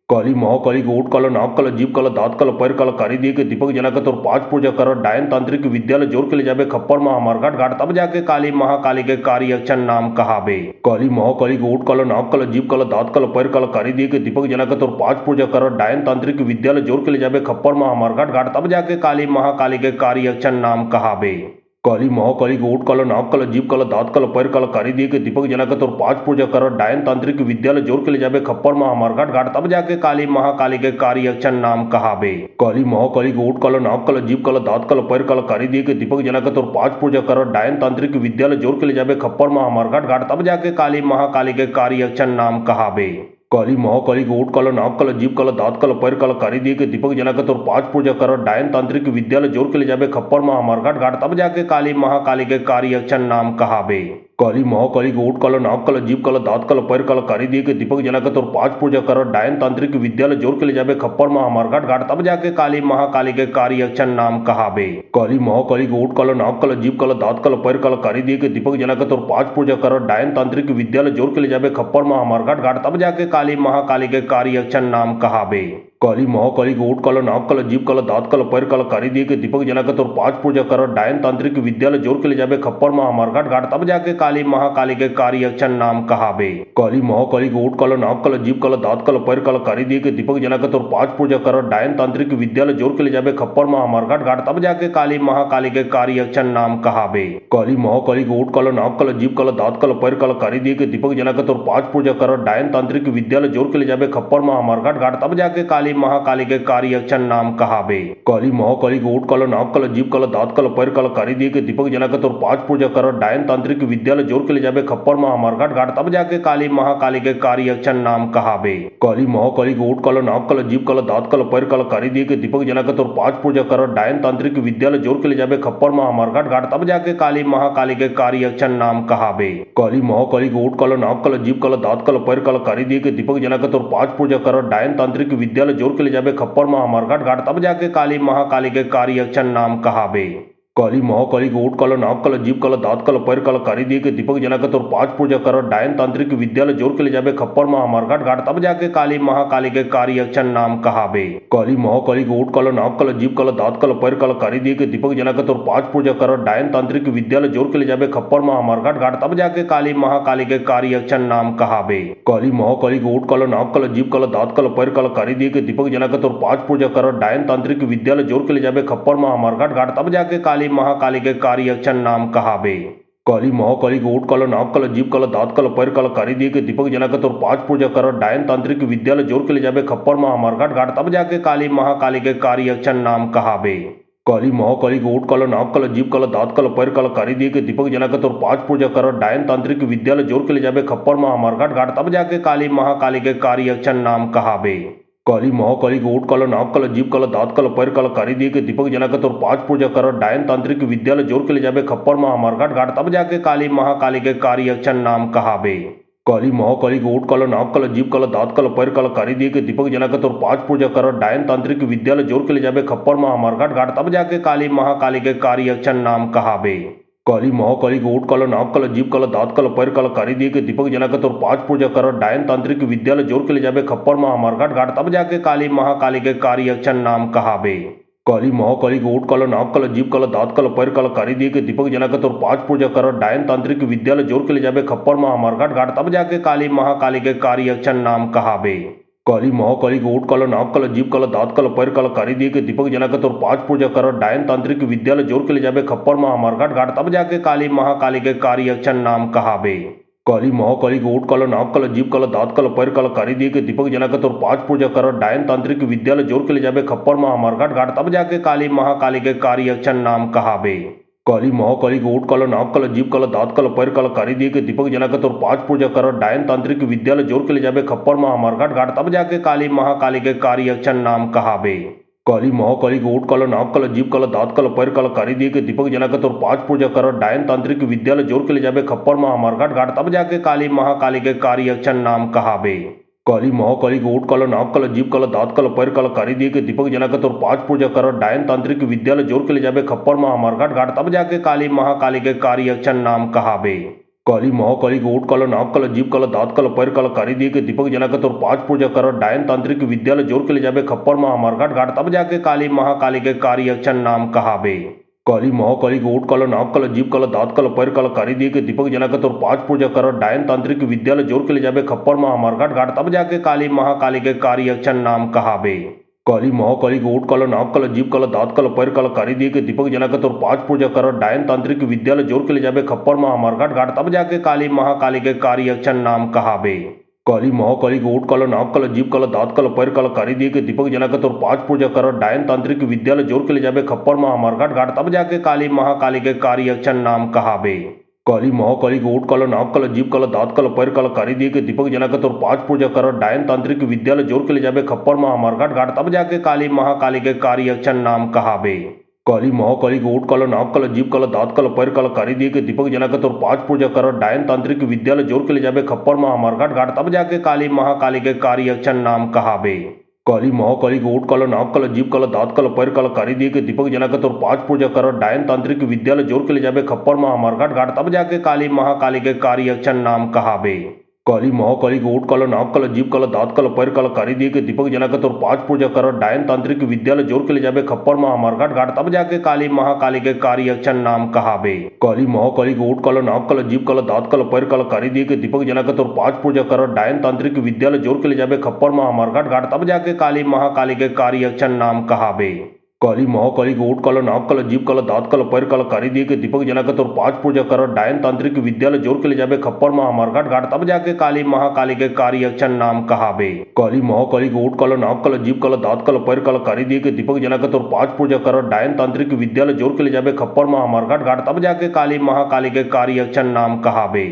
S1: काली महाकाली के ओट काला, नाक काला, जीभ काला, दांत काला, पैर काला, कारी दिए के दीपक जलाकर और 5 पूजा कर डायन तांत्रिक विद्यालय जोर के ले जाबे खप्पर महामार्घाट घाट तब जाके काली महाकाली के कार्य अक्षर नाम कहाबे। काली महाकाली के ओट काला, नाक काला, जीभ काला, दांत काला, पैर काला, कारी दिए के दीपक जलाकर और 5 पूजा कर डायन तांत्रिक विद्यालय जोर के ले जाबे खप्पर महामार्घाट घाट तब जाके काली महाकाली के कार्य अक्षर नाम कहाबे। काली महाकाली के ओट काला, नाक काला, जीभ काला, दांत काला, पैर काला, कारी दिए के दीपक जलाकर और 5 पूजा कर डायन तांत्रिक विद्यालय जोर के ले जाबे खप्पर महामार्घाट घाट तब जाके काली महाकाली के कार्य अक्षर नाम कहाबे। काली महाकाली के ओट काला, नाक काला, जीभ काला, दांत काला, पैर काला, कारी दिए के दीपक जलाकर और 5 पूजा कर डायन तांत्रिक विद्यालय जोर के ले जाबे खप्पर महामार्घाट घाट तब जाके काली महाकाली के कार्य अक्षर नाम कहाबे। काली महाकाली के ओट काला, नाक काला, जीभ काला, दांत काला, पैर काला, कारी दिए के दीपक जलाकर और 5 पूजा कर डायन तांत्रिक विद्यालय जोर के ले जाबे खप्पर महामार्घाट घाट तब जाके काली महाकाली के कार्य अक्षर नाम कहाबे। काली महाकाली के ओट काला, नाक काला, जीभ काला, दांत काला, पैर काला, कारी दिए के दीपक जलाकर और 5 पूजा कर डायन तांत्रिक विद्यालय जोर के ले जाबे खप्पर महामार्घाट घाट तब जाके काली महाकाली के कार्य अक्षर नाम कहाबे। काली महाकाली के ओट काला, नाक काला, जीभ काला, दांत काला, पैर काला, कारी दिए के दीपक जलाकर और 5 पूजा कर डायन तांत्रिक विद्यालय जोर के ले जाबे खप्पर महामार्घाट घाट तब जाके काली महाकाली के कार्य अक्षर नाम कहाबे। काली महाकाली के ओट काला, नाक काला, जीभ काला, दांत काला, पैर काला, कारी दिए के दीपक जलाकर और 5 पूजा कर डायन तांत्रिक विद्यालय जोर के ले जाबे खप्पर महामार्घाट घाट तब जाके काली महाकाली के कार्य अक्षर नाम कहाबे। काली महाकाली के ओट काला, नाक काला, जीभ काला, दांत काला, पैर काला, कारी दिए के दीपक जलाकर और 5 पूजा कर डायन तांत्रिक विद्यालय जोर के ले जाबे खप्पर महामार्घाट घाट तब जाके काली महाकाली के कार्य अक्षर नाम कहाबे। काली महाकाली के ओट काला, नाक काला, जीभ काला, दांत काला, पैर काला, कारी दिए के दीपक जलाकर और 5 पूजा कर डायन तांत्रिक विद्यालय जोर के ले जाबे खप्पर महामार्घाट घाट तब जाके काली महाकाली के कार्य अक्षर नाम कहाबे। काली महाकाली के ओट काला, नाक काला, जीभ काला, दांत काला, पैर काला, कारी दिए के दीपक जलाकर और 5 पूजा कर डायन तांत्रिक विद्यालय जोर के ले जाबे खप्पर महामार्घाट घाट तब जाके काली महाकाली के कार्य अक्षर नाम कहाबे। काली महाकाली के ओट काला, नाक काला, जीभ काला, दांत काला, पैर काला, कारी दिए के दीपक जलाकर और 5 पूजा कर डायन तांत्रिक विद्यालय जोर के ले जाबे खप्पर महामार्घाट घाट तब जाके काली महाकाली के कार्य अक्षर नाम कहाबे। काली महाकाली के ओट काला, नाक काला, जीभ काला, दांत काला, पैर काला, कारी दिए के दीपक जलाकर और 5 पूजा कर डायन तांत्रिक विद्यालय जोर के ले जाबे खप्पर महामार्घाट घाट तब जाके काली महाकाली के कार्य अक्षर नाम कहाबे। काली महाकाली के ओट काला नाक काला जीभ काला दांत काला पैर काला कारी दिए के दीपक जलाकर और 5 पूजा कर डायन तांत्रिक विद्यालय जोर के ले जाबे खप्पर महामारघाट घाट तब जाके काली महाकाली के कारी अक्षर नाम कहाबे। काली महाकाली के ओट काला नाक काला जीभ काला दांत काला पैर काला कारी दिए के दीपक जलाकर और 5 पूजा कर डायन तांत्रिक विद्यालय जोर के ले जाबे खप्पर महामारघाट घाट तब जाके काली महाकाली के कारी अक्षर नाम कहाबे। काली महाकाली के ओट काला नाक काला जीभ काला दांत काला पैर काला कारी दिए के दीपक जलाकर और 5 पूजा कर डायन तांत्रिक विद्यालय जोर के ले जाबे खप्पर महामारघाट घाट तब जाके काली महाकाली के कारी अक्षर नाम कहाबे। काली महाकाली के ओट काला नाक काला जीभ काला दांत काला पैर काला कारी दिए के दीपक जलाकर और 5 पूजा कर डायन तांत्रिक विद्यालय जोर के ले जाबे खप्पर महामारघाट घाट तब जाके काली महाकाली के कारी अक्षर नाम कहाबे। काली महाकाली के ओट काला नाक काला जीभ काला दांत काला पैर काला कारी दिए के दीपक जलाकर और 5 पूजा कर डायन तांत्रिक विद्यालय जोर के ले जाबे खप्पर महामारघाट घाट तब जाके काली महाकाली के कारी अक्षर नाम कहाबे। काली महाकाली के ओट काला नाक काला जीभ काला दांत काला पैर काला कारी दिए के दीपक जलाकर और 5 पूजा कर डायन तांत्रिक विद्यालय जोर के ले जाबे खप्पर महामारघाट घाट तब जाके काली महाकाली के कारी अक्षर नाम कहाबे। काली महाकाली के ओट काला नाक काला जीभ काला दांत काला पैर काला कारी दिए के दीपक जलाकर और 5 पूजा कर डायन तांत्रिक विद्यालय जोर के ले जाबे खप्पर महामारघाट घाट तब जाके काली महाकाली के कारी अक्षर नाम कहाबे। काली महाकाली के ओट काला नाक काला जीभ काला दांत काला पैर काला कारी दिए के दीपक जलाकर और 5 पूजा कर डायन तांत्रिक विद्यालय जोर के ले जाबे खप्पर महामारघाट घाट तब जाके काली महाकाली के कारी अक्षर नाम कहाबे। काली महाकाली के ओट काला नाक काला जीभ काला दांत काला पैर काला कारी दिए के दीपक जलाकर और 5 पूजा कर डायन तांत्रिक विद्यालय जोर के ले जाबे खप्पर महामारघाट घाट तब जाके काली महाकाली के कारी अक्षर नाम कहाबे। काली महाकाली के ओट काला नाक काला जीभ काला दांत काला पैर काला कारी दिए के दीपक जलाकर और 5 पूजा कर डायन तांत्रिक विद्यालय जोर के ले जाबे खप्पर महामारघाट घाट तब जाके काली महाकाली के कारी अक्षर नाम कहाबे। काली महाकाली के ओट काला नाक काला जीभ काला दांत काला पैर काला कारी दिए के दीपक जलाकर और 5 पूजा कर डायन तांत्रिक विद्यालय जोर के ले जाबे खप्पर महामारघाट घाट तब जाके काली महाकाली के कारी अक्षर नाम कहाबे। काली महाकाली के ओट काला नाक काला जीभ काला दांत काला पैर काला कारी दिए के दीपक जलाकर और 5 पूजा कर डायन तांत्रिक विद्यालय जोर के ले जाबे खप्पर महामारघाट घाट तब जाके काली महाकाली के कारी अक्षर नाम कहाबे। काली महाकाली के ओट काला नाक काला जीभ काला दांत काला पैर काला कारी दिए के दीपक जलाकर और 5 पूजा कर डायन तांत्रिक विद्यालय जोर के ले जाबे खप्पर महामारघाट घाट तब जाके काली महाकाली के कारी अक्षर नाम कहाबे। काली महाकाली के ओट काला नाक काला जीभ काला दांत काला पैर काला कारी दिए के दीपक जलाकर और 5 पूजा कर डायन तांत्रिक विद्यालय जोर के ले जाबे खप्पर महामारघाट घाट तब जाके काली महाकाली के कारी अक्षर नाम कहाबे। काली महाकाली के ओट काला नाक काला जीभ काला दांत काला पैर काला कारी दिए के दीपक जलाकर और 5 पूजा कर डायन तांत्रिक विद्यालय जोर के ले जाबे खप्पर महामारघाट घाट तब जाके काली महाकाली के कारी अक्षर नाम कहाबे। काली महाकाली के ओट काला नाक काला जीभ काला दांत काला पैर काला कारी दिए के दीपक जलाकर और 5 पूजा कर डायन तांत्रिक विद्यालय जोर के ले जाबे खप्पर महामारघाट घाट तब जाके काली महाकाली के कारी अक्षर नाम कहाबे। काली महाकाली के ओट काला नाक काला जीभ काला दांत काला पैर काला कारी दिए के दीपक जलाकर और 5 पूजा कर डायन तांत्रिक विद्यालय जोर के ले जाबे खप्पर महामारघाट घाट तब जाके काली महाकाली के कारी अक्षर नाम कहाबे। काली महाकाली के ओट काला नाक काला जीभ काला दांत काला पैर काला कारी दिए के दीपक जलाकर और 5 पूजा कर डायन तांत्रिक विद्यालय जोर के ले जाबे खप्पर महामारघाट घाट तब जाके काली महाकाली के कारी अक्षर नाम कहाबे। काली महाकाली के ओट काला नाक काला जीभ काला दांत काला पैर काला कारी दिए के दीपक जलाकर और 5 पूजा कर डायन तांत्रिक विद्यालय जोर के ले जाबे खप्पर महामारघाट घाट तब जाके काली महाकाली के कारी अक्षर नाम कहाबे। काली महाकाली के ओट काला नाक काला जीभ काला दांत काला पैर काला कारी दिए के दीपक जलाकर और 5 पूजा कर डायन तांत्रिक विद्यालय जोर के ले जाबे खप्पर महामारघाट घाट तब जाके काली महाकाली के कारी अक्षर नाम कहाबे। काली महाकाली के ओट काला नाक काला जीभ काला दांत काला पैर काला कारी दिए के दीपक जलाकर और 5 पूजा कर डायन तांत्रिक विद्यालय जोर के ले जाबे खप्पर महामारघाट घाट तब जाके काली महाकाली के कारी अक्षर नाम कहाबे। काली महाकाली के ओट काला नाक काला जीभ काला दांत काला पैर काला कारी दिए के दीपक जलाकर और 5 पूजा कर डायन तांत्रिक विद्यालय जोर के ले जाबे खप्पर महामारघाट घाट तब जाके काली महाकाली के कारी अक्षर नाम कहाबे। काली महाकाली के ओट काला नाक काला जीभ काला दांत काला पैर काला कारी दिए के दीपक जलाकर और 5 पूजा कर डायन तांत्रिक विद्यालय जोर के ले जाबे खप्पर महामारघाट घाट तब जाके काली महाकाली के कारी अक्षर नाम कहाबे। काली महाकाली के ओट काला नाक काला जीभ काला दांत काला पैर काला कारी दिए के दीपक जलाकर और 5 पूजा कर डायन तांत्रिक विद्यालय जोर के ले जाबे खप्पर महामारघाट घाट तब जाके काली महाकाली के कारी अक्षर नाम कहाबे। काली महाकाली के ओट काला नाक काला जीभ काला दांत काला पैर काला कारी दिए के दीपक जलाकर और 5 पूजा कर डायन तांत्रिक विद्यालय जोर के ले जाबे खप्पर महामारघाट घाट तब जाके काली महाकाली के कारी अक्षर नाम कहाबे।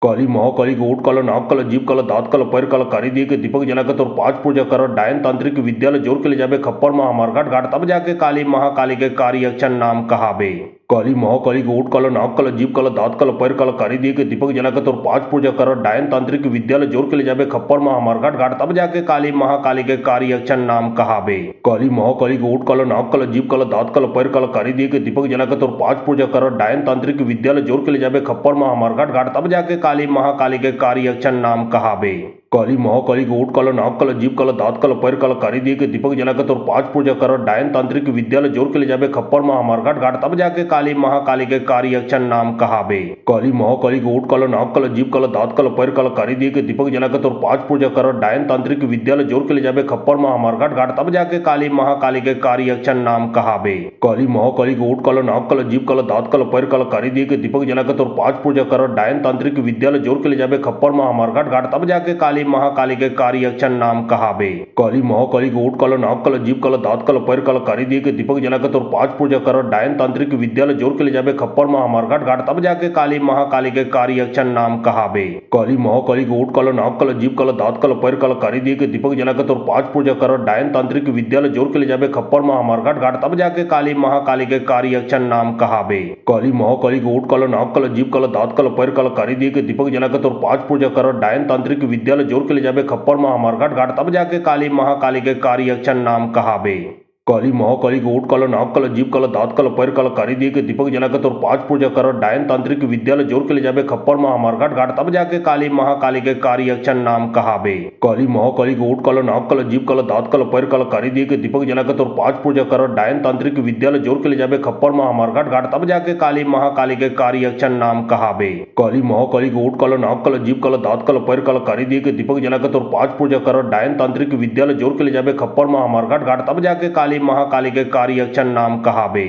S1: काली महाकाली के ओट काला नाक काला जीभ काला दांत काला पैर काला कारी दिए के दीपक जलाकर और 5 पूजा कर डायन तांत्रिक विद्यालय जोर के ले जाबे खप्पर महामारघाट घाट तब जाके काली महाकाली के कारी अक्षर नाम कहाबे। काली महाकाली के ओठ काला, नाक काला, जीभ काला, दांत काला, पैर काला, कारी दिए के दीपक जलाकर और 5 पूजा कर डायन तांत्रिक विद्यालय जोर के ले जाबे खप्पर महामार्घाट घाट तब जाके काली महाकाली के कार्य अक्षर नाम कहाबे। काली महाकाली के ओठ काला, नाक काला, जीभ काला, दांत काला, पैर काला, कारी दिए के दीपक जलाकर और 5 पूजा कर डायन तांत्रिक विद्यालय जोर के ले जाबे खप्पर महामार्घाट घाट तब जाके काली महाकाली के कार्य अक्षर नाम कहाबे। काली महाकाली के ओठ काला, नाक काला, जीभ काला, दांत काला, पैर काला, कारी दिए के दीपक जलाकर और 5 पूजा कर डायन तांत्रिक विद्यालय जोर के ले जाबे खप्पर महामार्घाट घाट तब जाके काली महाकाली के कार्य अक्षर नाम कहाबे। काली महाकाली के ओठ काला, नाक काला, जीभ काला, दांत काला, पैर काला, कारी दिए के दीपक जलाकर और 5 पूजा कर डायन तांत्रिक विद्यालय जोर के ले जाबे खप्पर महामार्घाट घाट तब जाके काली महाकाली के कार्य अक्षर नाम कहाबे। काली महाकाली के ओठ काला, नाक काला, जीभ काला, दांत काला, पैर काला, कारी दिए के दीपक जलाकर और 5 पूजा कर डायन तांत्रिक विद्यालय जोर के ले जाबे खप्पर महामार्घाट घाट तब जाके काली महाकाली के कार्य अक्षर नाम कहाबे। काली महाकाली के ओठ काला, नाक काला, जीभ काला, दांत काला, पैर काला, कारी दिए के दीपक जलाकर और 5 पूजा कर डायन तांत्रिक विद्यालय जोर के ले जाबे खप्पर महामार्घाट घाट तब जाके काली महाकाली के कार्य अक्षर नाम कहाबे। काली महाकाली के ओठ काला, नाक काला, जीभ काला, दांत काला, पैर काला, कारी दिए के दीपक जलाकर और 5 पूजा कर डायन तांत्रिक विद्यालय जोर के ले जाबे खप्पर महामार्घाट घाट तब जाके काली महाकाली के कार्य अक्षर नाम कहाबे। काली महाकाली के ओठ काला, नाक काला, जीभ काला, दांत काला, पैर काला, कारी दिए के दीपक जलाकर और 5 पूजा कर डायन तांत्रिक विद्यालय जोर के ले जाबे खप्पर महामार्घाट घाट तब जाके काली महाकाली के कार्य अक्षर नाम कहाबे। काली महाकाली के ओठ काला, नाक काला, जीभ काला, दांत काला, पैर काला, कारी दिए के दीपक जलाकर और 5 पूजा कर डायन तांत्रिक विद्यालय जोर के ले जाबे खप्पर महामार्घाट घाट तब जाके काली महाकाली के कार्य अक्षर नाम कहाबे। काली महाकाली के ओठ काला, नाक काला, जीभ काला, दांत काला, पैर काला, कारी दिए के दीपक जलाकर और 5 पूजा कर डायन तांत्रिक विद्यालय जोर के ले जाबे खप्पर महामार्घाट घाट तब जाके काली महाकाली के कार्य अक्षर नाम कहाबे। काली महाकाली के ओठ काला, नाक काला, जीभ काला, दांत काला, पैर काला, कारी दिए के दीपक जलाकर और 5 पूजा कर डायन तांत्रिक विद्यालय जोर के ले जाबे खप्पर महामार्घाट घाट तब जाके काली महाकाली के कार्य अक्षर नाम कहाबे।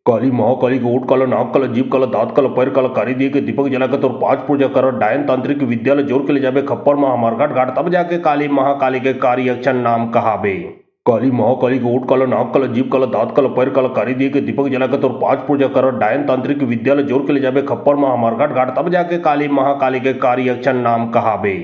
S1: काली महाकाली के ओठ काला, नाक काला, जीभ काला, दांत काला, पैर काला, कारी दिए के दीपक जलाकर और 5 पूजा कर डायन तांत्रिक विद्यालय जोर के ले जाबे खप्पर महामार्घाट घाट तब जाके काली महाकाली के कार्य अक्षर नाम कहाबे। काली महाकाली के ओठ काला, नाक काला, जीभ काला, दांत काला, पैर काला, कारी दिए के दीपक जलाकर और 5 पूजा कर डायन तांत्रिक विद्यालय जोर के ले जाबे खप्पर महामार्घाट घाट तब जाके काली महाकाली के कार्य अक्षर नाम कहाबे।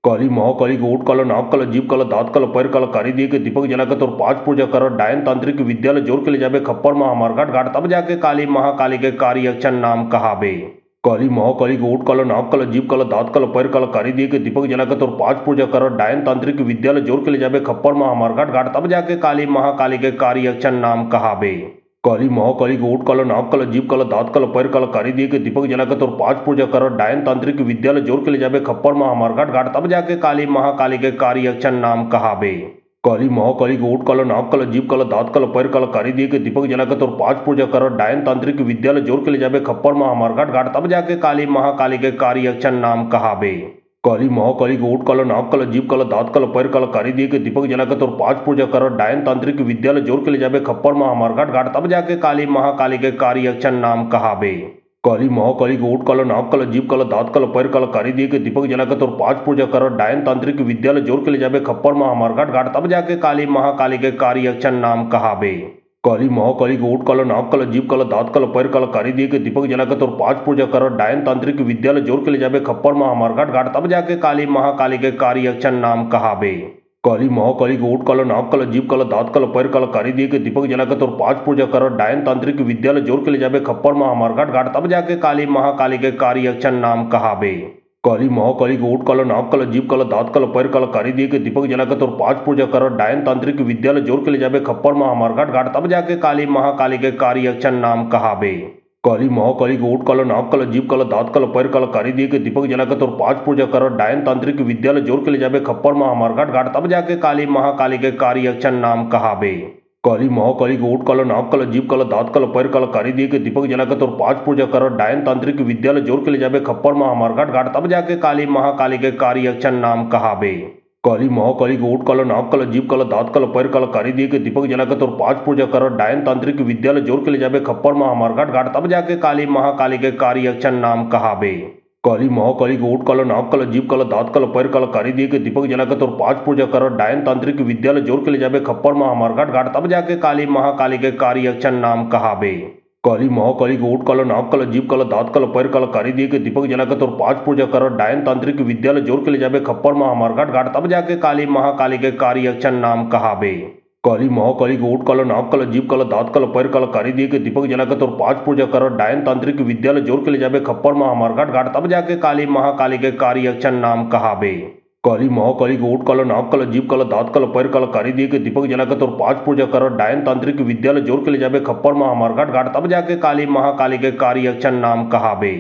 S1: काली महाकाली के ओठ काला, नाक काला, जीभ काला, दांत काला, पैर काला, कारी दिए के दीपक जलाकर और 5 पूजा कर डायन तांत्रिक विद्यालय जोर के ले जाबे खप्पर महामार्घाट घाट तब जाके काली महाकाली के कार्य अक्षर नाम कहाबे। काली महाकाली के ओठ काला, नाक काला, जीभ काला, दांत काला, पैर काला, कारी दिए के दीपक जलाकर और 5 पूजा कर डायन तांत्रिक विद्यालय जोर के ले जाबे खप्पर महामार्घाट घाट तब जाके काली महाकाली के कार्य अक्षर नाम कहाबे। काली महाकाली के ओठ काला, नाक काला, जीभ काला, दांत काला, पैर काला, कारी दिए के दीपक जलाकर और 5 पूजा कर डायन तांत्रिक विद्यालय जोर के ले जाबे खप्पर महामार्घाट घाट तब जाके काली महाकाली के कार्य अक्षर नाम कहाबे। काली महाकाली के ओठ काला, नाक काला, जीभ काला, दांत काला, पैर काला, कारी दिए के दीपक जलाकर और 5 पूजा कर डायन तांत्रिक विद्यालय जोर के ले जाबे खप्पर महामार्घाट घाट तब जाके काली महाकाली के कार्य अक्षर नाम कहाबे। काली महाकाली के ओठ काला, नाक काला, जीभ काला, दांत काला, पैर काला, कारी दिए के दीपक जलाकर और 5 पूजा कर डायन तांत्रिक विद्यालय जोर के ले जाबे खप्पर महामार्घाट घाट तब जाके काली महाकाली के कार्य अक्षर नाम कहाबे। काली महाकाली के ओठ काला, नाक काला, जीभ काला, दांत काला, पैर काला, कारी दिए के दीपक जलाकर और 5 पूजा कर डायन तांत्रिक विद्यालय जोर के ले जाबे खप्पर महामार्घाट घाट तब जाके काली महाकाली के कार्य अक्षर नाम कहाबे। काली महाकाली के ओठ काला, नाक काला, जीभ काला, दांत काला, पैर काला, कारी दिए के दीपक जलाकर और 5 पूजा कर डायन तांत्रिक विद्यालय जोर के ले जाबे खप्पर महामार्घाट घाट तब जाके काली महाकाली के कार्य अक्षर नाम कहाबे। काली महाकाली के ओठ काला, नाक काला, जीभ काला, दांत काला, पैर काला, कारी दिए के दीपक जलाकर और 5 पूजा कर डायन तांत्रिक विद्यालय जोर के ले जाबे खप्पर महामार्घाट घाट तब जाके काली महाकाली के कार्य अक्षर नाम कहाबे। काली महाकाली के ओठ काला, नाक काला, जीभ काला, दांत काला, पैर काला, कारी दिए के दीपक जलाकर और 5 पूजा कर डायन तांत्रिक विद्यालय जोर के ले जाबे खप्पर महामार्घाट घाट तब जाके काली महाकाली के कार्य अक्षर नाम कहाबे। काली महाकाली के ओठ काला, नाक काला, जीभ काला, दांत काला, पैर काला, कारी दिए के दीपक जलाकर और 5 पूजा कर डायन तांत्रिक विद्यालय जोर के ले जाबे खप्पर महामार्घाट घाट तब जाके काली महाकाली के कार्य अक्षर नाम कहाबे। काली महाकाली के ओठ काला, नाक काला, जीभ काला, दांत काला, पैर काला, कारी दिए के दीपक जलाकर और 5 पूजा कर डायन तांत्रिक विद्यालय जोर के ले जाबे खप्पर महामार्घाट घाट तब जाके काली महाकाली के कार्य अक्षर नाम कहाबे। काली महाकाली के ओठ काला, नाक काला, जीभ काला, दांत काला, पैर काला, कारी दिए के दीपक जलाकर और 5 पूजा कर डायन तांत्रिक विद्यालय जोर के ले जाबे खप्पर महामार्घाट घाट तब जाके काली महाकाली के कार्य अक्षर नाम कहाबे। काली महाकाली के ओठ काला, नाक काला, जीभ काला, दांत काला, पैर काला, कारी दिए के दीपक जलाकर और 5 पूजा कर डायन तांत्रिक विद्यालय जोर के ले जाबे खप्पर महामार्घाट घाट तब जाके काली महाकाली के कार्य अक्षर नाम कहाबे। काली महाकाली के ओठ काला, नाक काला, जीभ काला, दांत काला, पैर काला, कारी दिए के दीपक जलाकर और 5 पूजा कर डायन तांत्रिक विद्यालय जोर के ले जाबे खप्पर महामार्घाट घाट तब जाके काली महाकाली के कार्य अक्षर नाम कहाबे। काली महाकाली के ओट काला नाक काला जीभ काला दांत काला पैर काला कारी दिए के दीपक जलाकर और 5 पूजा कर डायन तांत्रिक विद्यालय जोर के ले जाबे खप्पर महामार्गाट घाट तब जाके काली महाकाली के कार्य अक्षर नाम कहाबे। काली महाकाली के ओट काला नाक काला जीभ काला दांत काला पैर काला कारी दिए के दीपक जलाकर और 5 पूजा कर डायन तांत्रिक विद्यालय जोर के ले जाबे खप्पर महामार्गाट घाट तब जाके काली महाकाली के कार्य अक्षर नाम कहाबे।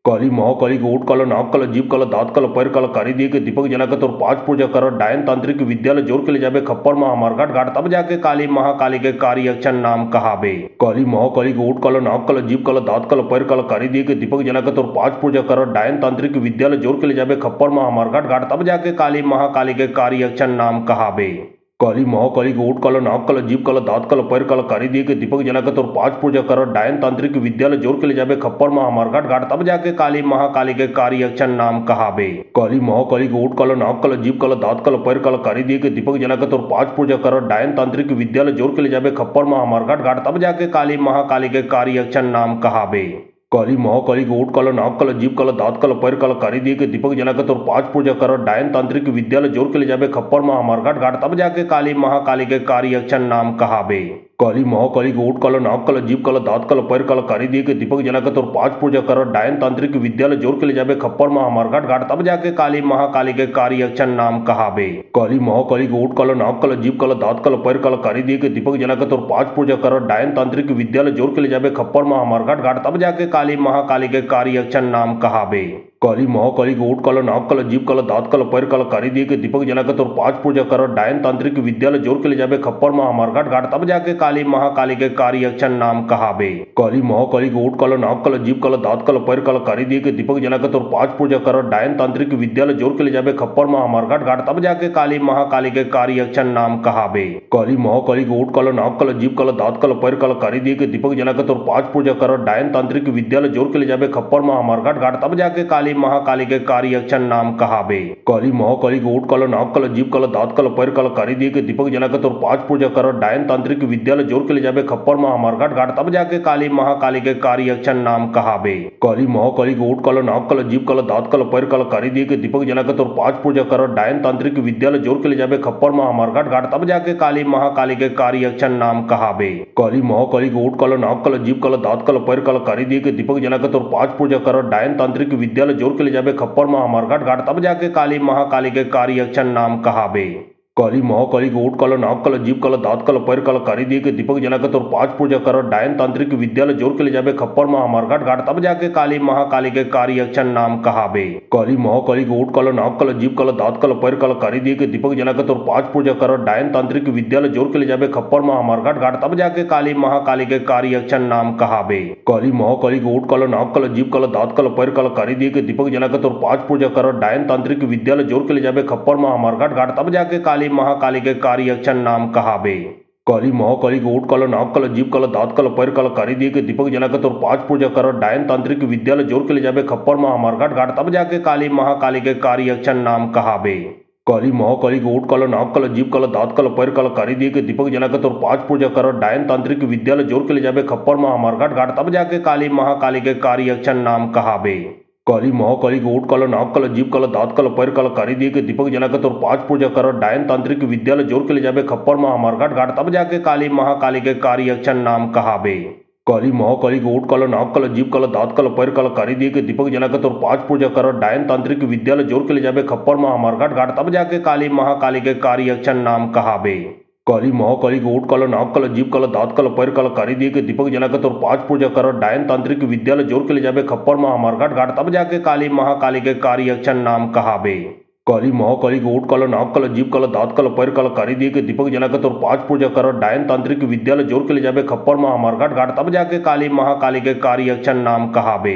S1: काली महाकाली के ओट काला नाक काला जीभ काला दांत काला पैर काला कारी दिए के दीपक जलाकर और 5 पूजा कर डायन तांत्रिक विद्यालय जोर के ले जाबे खप्पर महामार्गाट घाट तब जाके काली महाकाली के कार्य अक्षर नाम कहाबे। काली महाकाली के ओट काला नाक काला जीभ काला दांत काला पैर काला कारी दिए के दीपक जलाकर और 5 पूजा कर डायन तांत्रिक विद्यालय जोर के ले जाबे खप्पर महामार्गाट घाट तब जाके काली महाकाली के कार्य अक्षर नाम कहाबे। काली महाकाली के ओट काला नाक काला जीभ काला दांत काला पैर काला कारी दिए के दीपक जलाकर और 5 पूजा कर डायन तांत्रिक विद्यालय जोर के ले जाबे खप्पर महामार्गाट घाट तब जाके काली महाकाली के कार्य अक्षर नाम कहाबे। काली महाकाली के ओट काला नाक काला जीभ काला दांत काला पैर काला कारी दिए के दीपक जलाकर और 5 पूजा कर डायन तांत्रिक विद्यालय जोर के ले जाबे खप्पर महामार्गाट घाट तब जाके काली महाकाली के कार्य अक्षर नाम कहाबे। काली महाकाली के ओट काला नाक काला जीभ काला दांत काला पैर काला कारी दिए के दीपक जलाकर और 5 पूजा कर डायन तांत्रिक विद्यालय जोर के ले जाबे खप्पर महामार्गाट घाट तब जाके काली महाकाली के कार्य अक्षर नाम कहाबे। काली महाकाली के ओट काला नाक काला जीभ काला दांत काला पैर काला कारी दिए के दीपक जलाकर और 5 पूजा कर डायन तांत्रिक विद्यालय जोर के ले जाबे खप्पर महामार्गाट घाट तब जाके काली महाकाली के कार्य अक्षर नाम कहाबे। काली महाकाली के ओट काला नाक काला जीभ काला दांत काला पैर काला कारी दिए के दीपक जलाकर और 5 पूजा कर डायन तांत्रिक विद्यालय जोर के ले जाबे खप्पर महामार्गाट घाट तब जाके काली महाकाली के कार्य अक्षर नाम कहाबे। काली महाकाली के ओट काला नाक काला जीभ काला दांत काला पैर काला कारी दिए के दीपक जलाकर और 5 पूजा कर डायन तांत्रिक विद्यालय जोर के ले जाबे खप्पर महामार्गाट घाट तब जाके काली महाकाली के कार्य अक्षर नाम कहाबे। काली महाकाली के ओट काला नाक काला जीभ काला दांत काला पैर काला कारी दिए के दीपक जलाकर और 5 पूजा कर डायन तांत्रिक विद्यालय जोर के ले जाबे खप्पर महामार्गाट घाट तब जाके काली महाकाली के कार्य अक्षर नाम कहाबे। काली महाकाली के ओट काला नाक काला जीभ काला दांत काला पैर काला कारी दिए के दीपक जलाकर और 5 पूजा कर डायन तांत्रिक विद्यालय जोर के ले जाबे खप्पर महामार्गाट घाट तब जाके काली महाकाली के कार्य अक्षर नाम कहाबे। काली महाकाली के ओट काला नाक काला जीभ काला दांत काला पैर काला कारी दिए के दीपक जलाकर और 5 पूजा कर डायन तांत्रिक विद्यालय जोर के ले जाबे खप्पर महामार्गाट घाट तब जाके काली महाकाली के कार्य अक्षर नाम कहाबे। काली महाकाली के ओट काला नाक काला जीभ काला दांत काला पैर काला कारी दिए के दीपक जलाकर और 5 पूजा कर डायन तांत्रिक विद्यालय जोर के ले जाबे खप्पर महामार्गाट घाट तब जाके काली महाकाली के कार्य अक्षर नाम कहाबे। काली महाकाली के ओट काला नाक काला जीभ काला दांत काला पैर काला कारी दिए के दीपक जलाकर और 5 पूजा कर डायन तांत्रिक विद्यालय जोर के ले जाबे खप्पर महामार्गाट घाट तब जाके काली महाकाली के कार्य अक्षर नाम कहाबे। काली महाकाली के ओट काला नाक काला जीभ काला दांत काला पैर काला कारी दिए के दीपक जलाकर और 5 पूजा कर डायन तांत्रिक विद्यालय जोर के ले जाबे खप्पर महामार्गाट घाट तब जाके काली महाकाली के कार्य अक्षर नाम कहाबे। काली महाकाली के ओट काला नाक काला जीभ काला दांत काला पैर काला कारी दिए के दीपक जलाकर और 5 पूजा कर डायन तांत्रिक विद्यालय जोर के ले जाबे खप्पर महामार्गाट घाट तब जाके काली महाकाली के कार्य अक्षर नाम कहाबे। काली महाकाली के ओट काला नाक काला जीभ काला दांत काला पैर काला कारी दिए के दीपक जलाकर और 5 पूजा कर डायन तांत्रिक विद्यालय जोर के ले जाबे खप्पर महामार्गाट घाट तब जाके काली महाकाली के कार्य अक्षर नाम कहाबे। काली महाकाली के ओट काला नाक काला जीभ काला दांत काला पैर काला कारी दिए के दीपक जलाकर और 5 पूजा कर डायन तांत्रिक विद्यालय जोर के ले जाबे खप्पर महामार्गाट घाट तब जाके काली महाकाली के कार्य अक्षर नाम कहाबे। काली महाकाली के ओट काला नाक काला जीभ काला दांत काला पैर काला कारी दिए के दीपक जलाकर और 5 पूजा कर डायन तांत्रिक विद्यालय जोर के ले जाबे खप्पर महामार्गाट घाट तब जाके काली महाकाली के कार्य अक्षर नाम कहाबे। काली महाकाली के ओट काला नाक काला जीभ काला दांत काला पैर काला कारी दिए के दीपक जलाकर और 5 पूजा कर डायन तांत्रिक विद्यालय जोर के ले जाबे खप्पर महामार्गाट घाट तब जाके काली महाकाली के कार्य अक्षर नाम कहाबे। काली महाकाली के ओट काला नाक काला जीभ काला दांत काला पैर काला कारी दिए के दीपक जलाकर और 5 पूजा कर डायन तांत्रिक विद्यालय जोर के ले जाबे खप्पर महामार्गाट घाट तब जाके काली महाकाली के कार्य अक्षर नाम कहाबे। काली महाकाली के ओट काला नाक काला जीभ काला दांत काला पैर काला कारी दिए के दीपक जलाकर और 5 पूजा कर डायन तांत्रिक विद्यालय जोर के ले जाबे खप्पर महामार्गाट घाट तब जाके काली महाकाली के कार्य अक्षर नाम कहाबे। काली महाकाली के ओट काला नाक काला जीभ काला दांत काला पैर काला कारी दिए के दीपक जलाकर और 5 पूजा कर डायन तांत्रिक विद्यालय जोर के ले जाबे खप्पर महामार्गाट घाट तब जाके काली महाकाली के कार्य अक्षर नाम कहाबे।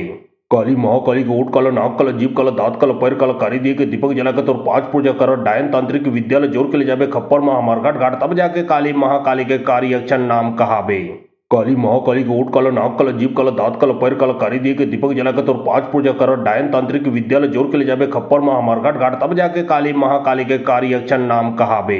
S1: काली महाकाली के ओट काला नाक काला जीभ काला दांत काला पैर काला कारी दिए के दीपक जलाकर और 5 पूजा कर डायन तांत्रिक विद्यालय जोर के ले जाबे खप्पर महामार्गाट घाट तब जाके काली महाकाली के कार्य अक्षर नाम कहाबे। काली महाकाली के ओट काला नाक काला जीभ काला दांत काला पैर काला कारी दिए के दीपक जलाकर और 5 पूजा कर डायन तांत्रिक विद्यालय जोर के ले जाबे खप्पर महामार्गाट घाट तब जाके काली महाकाली के कार्य अक्षर नाम कहाबे।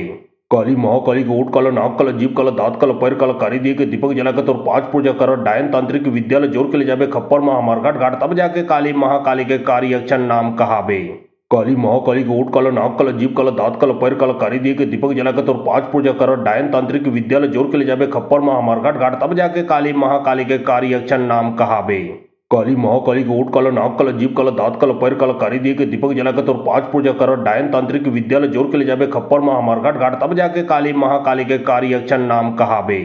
S1: काली महाकाली के ओट काला नाक काला जीभ काला दांत काला पैर काला कारी दिए के दीपक जलाकर और 5 पूजा कर डायन तांत्रिक विद्यालय जोर के ले जाबे खप्पर महामार्गाट घाट तब जाके काली महाकाली के कार्य अक्षर नाम कहाबे। काली महाकाली के ओट काला नाक काला जीभ काला दांत काला पैर काला कारी दिए के दीपक जलाकर और 5 पूजा कर डायन तांत्रिक विद्यालय जोर के ले जाबे खप्पर महामार घाट घाट तब जाके काली महाकाली के कार्य अक्षर नाम कहाबे। काली महाकाली के ओट काला नाक काला जीभ काला दांत काला पैर काला कारी दिए के दीपक जलाकर और 5 पूजा कर डायन तांत्रिक विद्यालय जोर के ले जाबे खप्पर महामार घाट घाट तब जाके काली महाकाली के कार्य अक्षर नाम कहाबे।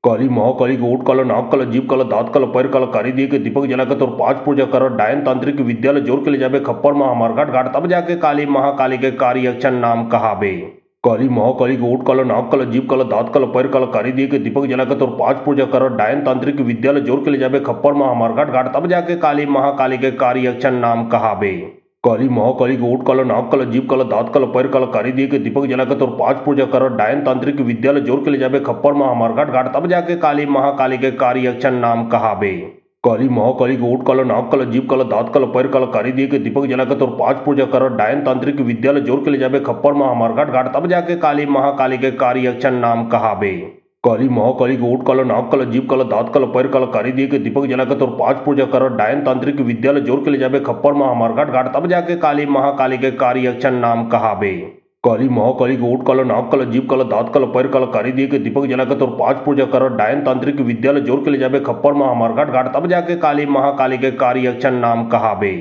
S1: काली महाकाली के ओट काला नाक काला जीभ काला दांत काला पैर काला कारी दिए के दीपक जलाकर और 5 पूजा कर डायन तांत्रिक विद्यालय जोर के ले जाबे खप्पर महामार घाट घाट तब जाके काली महाकाली के कार्य अक्षर नाम कहाबे। काली महाकाली के ओट काला नाक काला जीभ काला दांत काला पैर काला कारी दिए के दीपक जलाकर और 5 पूजा कर डायन तांत्रिक विद्यालय जोर के ले जाबे खप्पर महामार घाट घाट तब जाके काली महाकाली के कार्य अक्षर नाम कहाबे। काली महाकाली के ओट काला नाक काला जीभ काला दांत काला पैर काला कारी दिए के दीपक जलाकर और 5 पूजा कर डायन तांत्रिक विद्यालय जोर के ले जाबे खप्पर महामार घाट घाट तब जाके काली महाकाली के कार्य अक्षर नाम कहाबे। काली महाकाली के ओट काला नाक काला जीभ काला दांत काला पैर काला कारी दिए के दीपक जलाकर और 5 पूजा कर डायन तांत्रिक विद्यालय जोर के ले जाबे खप्पर महामार घाट घाट तब जाके काली महाकाली के कार्य अक्षर नाम कहाबे। काली महाकाली के ओट काला नाक काला जीभ काला दांत काला पैर काला कारी दिए के दीपक जलाकर और 5 पूजा कर डायन तांत्रिक विद्यालय जोर के ले जाबे खप्पर महामार घाट घाट तब जाके काली महाकाली के कार्य अक्षर नाम कहाबे। काली महाकाली के ओट काला नाक काला जीभ काला दांत काला पैर काला कारी दिए के दीपक जलाकर और 5 पूजा कर डायन तांत्रिक विद्यालय जोर के ले जाबे खप्पर महामार घाट घाट तब जाके काली महाकाली के कार्य अक्षर नाम कहाबे।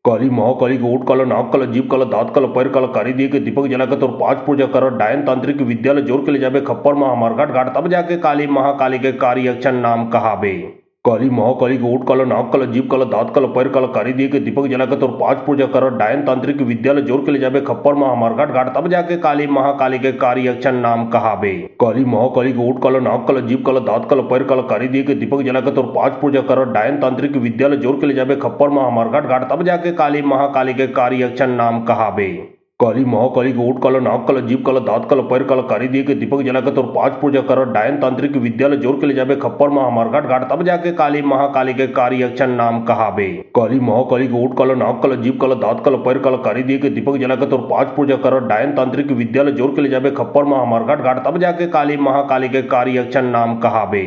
S1: काली महाकाली के ओट काला नाक काला जीभ काला दांत काला पैर काला कारी दिए के दीपक जलाकर और 5 पूजा कर डायन तांत्रिक विद्यालय जोर के ले जाबे खप्पर महामार घाट घाट तब जाके काली महाकाली के कार्य अक्षर नाम कहाबे। काली महाकाली के ओट काला नाक काला जीभ काला दांत काला पैर काला कारी दिए के दीपक जलाकर और 5 पूजा कर डायन तांत्रिक विद्यालय जोर के ले जाबे खप्पर महामार घाट घाट तब जाके काली महाकाली के कार्य अक्षर नाम कहाबे। काली महाकाली के ओट काला नाक काला जीभ काला दांत काला पैर काला कारी दिए के दीपक जलाकर और 5 पूजा कर डायन तांत्रिक विद्यालय जोर के ले जाबे खप्पर महामार घाट घाट तब जाके काली महाकाली के कार्य अक्षर नाम कहाबे। काली महाकाली के ओट काला नाक काला जीभ काला दांत काला पैर काला कारी दिए के दीपक जलाकर और 5 पूजा कर डायन तांत्रिक विद्यालय जोर के ले जाबे खप्पर महामार घाट घाट तब जाके काली महाकाली के कार्य अक्षर नाम कहाबे। काली महाकाली के ओट काला नाक काला जीभ काला दांत काला पैर काला कारी दिए के दीपक जलाकर और 5 पूजा कर डायन तांत्रिक विद्यालय जोर के ले जाबे खप्पर महामार घाट घाट तब जाके काली महाकाली के कार्य अक्षर नाम कहाबे।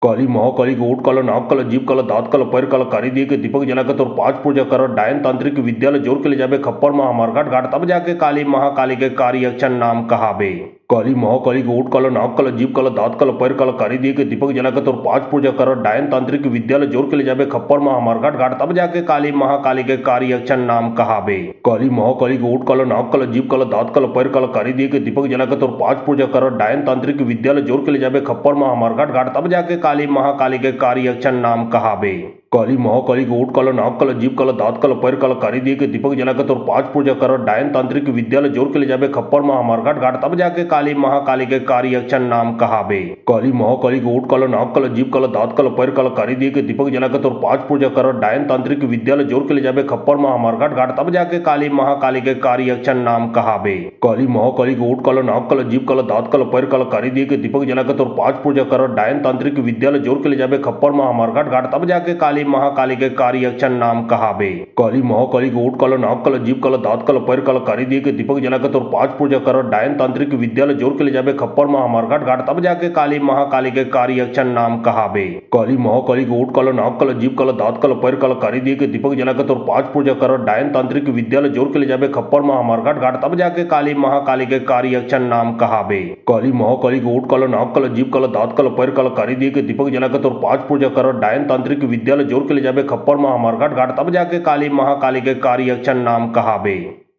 S1: काली महाकाली के ओट काला नाक काला जीभ काला दांत काला पैर काला कारी दिए के दीपक जलाकर और 5 पूजा कर डायन तांत्रिक विद्यालय जोर के ले जाबे खप्पर महामार घाट घाट तब जाके काली महाकाली के कार्य अक्षर नाम कहाबे। काली महाकाली के ओट काला नाक काला जीभ काला दांत काला पैर काला कारी दिए के दीपक जलाकर और 5 पूजा कर डायन तांत्रिक विद्यालय जोर के ले जाबे खप्पर महामार घाट घाट तब जाके काली महाकाली के कार्य अक्षर नाम कहाबे। काली महाकाली के ओट काला नाक काला जीभ काला दांत काला पैर काला कारी दिए के दीपक जलाकर और 5 पूजा कर डायन तांत्रिक विद्यालय जोर के ले जाबे खप्पर महामार घाट घाट तब जाके काली महाकाली के कार्य अक्षर नाम कहाबे। काली महाकाली के ओट काला नाक काला जीभ काला दांत काला पैर काला कारी दिए के दीपक जलाकर और 5 पूजा कर डायन तांत्रिक विद्यालय जोर के ले जाबे खप्पर महामार घाट घाट तब जाके काली महाकाली के कार्य अक्षर नाम कहाबे। काली महाकाली के ओट काला नाक काला जीभ काला दांत काला पैर काला कारी दिए के दीपक जलाकर और 5 पूजा कर डायन तांत्रिक विद्यालय जोर के ले जाबे खप्पर महामार घाट घाट तब जाके काली महाकाली के कार्य अक्षर नाम कहाबे। काली महाकाली के ओट काला नाक काला जीभ काला दांत काला पैर काला कारी दिए के दीपक जलाकर और 5 पूजा कर डायन तांत्रिक विद्यालय जोर के ले जाबे खप्पर महामार घाट घाट तब जाके काली महाकाली के कार्य अक्षर नाम कहाबे। काली महाकाली के ओट काला नाक काला जीभ काला दांत काला पैर काला कारी दिए के दीपक जलाकर और 5 पूजा कर डायन तांत्रिक विद्यालय जोर के ले जाबे खप्पर महामार घाट घाट तब जाके काली महाकाली के कार्य अक्षर नाम कहाबे। काली महाकाली के ओट काला नाक काला जीभ काला दांत काला पैर काला कारी दिए के दीपक जलाकर और 5 पूजा कर डायन तांत्रिक विद्यालय जोर के ले जाबे खप्पर महामार घाट घाट तब जाके काली महाकाली के कार्य अक्षर नाम कहाबे। काली महाकाली के ओट काला नाक काला जीभ काला दांत काला पैर काला कारी दिए के दीपक जलाकर और 5 पूजा कर डायन तांत्रिक विद्यालय जोर के ले जाबे खप्पर महामार घाट घाट तब जाके काली महाकाली के कार्य अक्षर नाम कहाबे।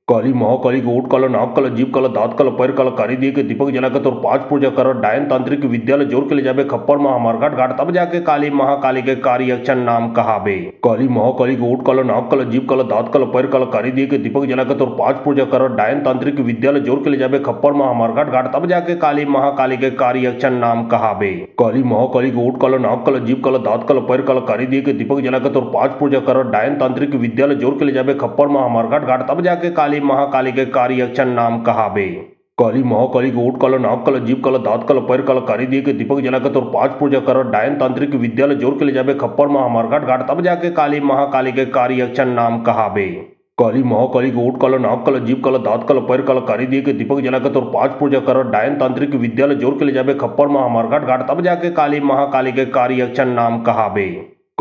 S1: काली महाकाली के ओट काला नाक काला जीभ काला दांत काला पैर काला कारी दिए के दीपक जलाकर और 5 पूजा कर डायन तांत्रिक विद्यालय जोर के ले जाबे खप्पर महामार घाट घाट तब जाके काली महाकाली के कार्य अक्षर नाम कहाबे। काली महाकाली के ओट काला नाक काला जीभ काला दांत काला पैर काला कारी दिए के दीपक जलाकर और 5 पूजा कर डायन तांत्रिक विद्यालय जोर के ले जाबे खप्पर महामार घाट घाट तब जाके काली महाकाली के कार्य अक्षर नाम कहाबे। काली महाकाली के ओट काला नाक काला जीभ काला दांत काला पैर काला कारी दिए के दीपक जलाकर और 5 पूजा कर डायन तांत्रिक विद्यालय जोर के ले जाबे खप्पर महामार घाट घाट तब जाके काली महाकाली के कार्य अक्षर नाम कहाबे। काली महाकाली के ओट काला नाक काला जीभ काला दांत काला पैर काला कारी दिए के दीपक जलाकर और 5 पूजा कर डायन तांत्रिक विद्यालय जोर के ले जाबे खप्पर महामार घाट घाट तब जाके काली महाकाली के कार्य अक्षर नाम कहाबे। काली महाकाली के ओट काला नाक काला जीभ काला दांत काला पैर काला कारी दिए के दीपक जलाकर और 5 पूजा कर डायन तांत्रिक विद्यालय जोर के ले जाबे खप्पर महामार घाट घाट तब जाके काली महाकाली के कार्य अक्षर नाम कहाबे।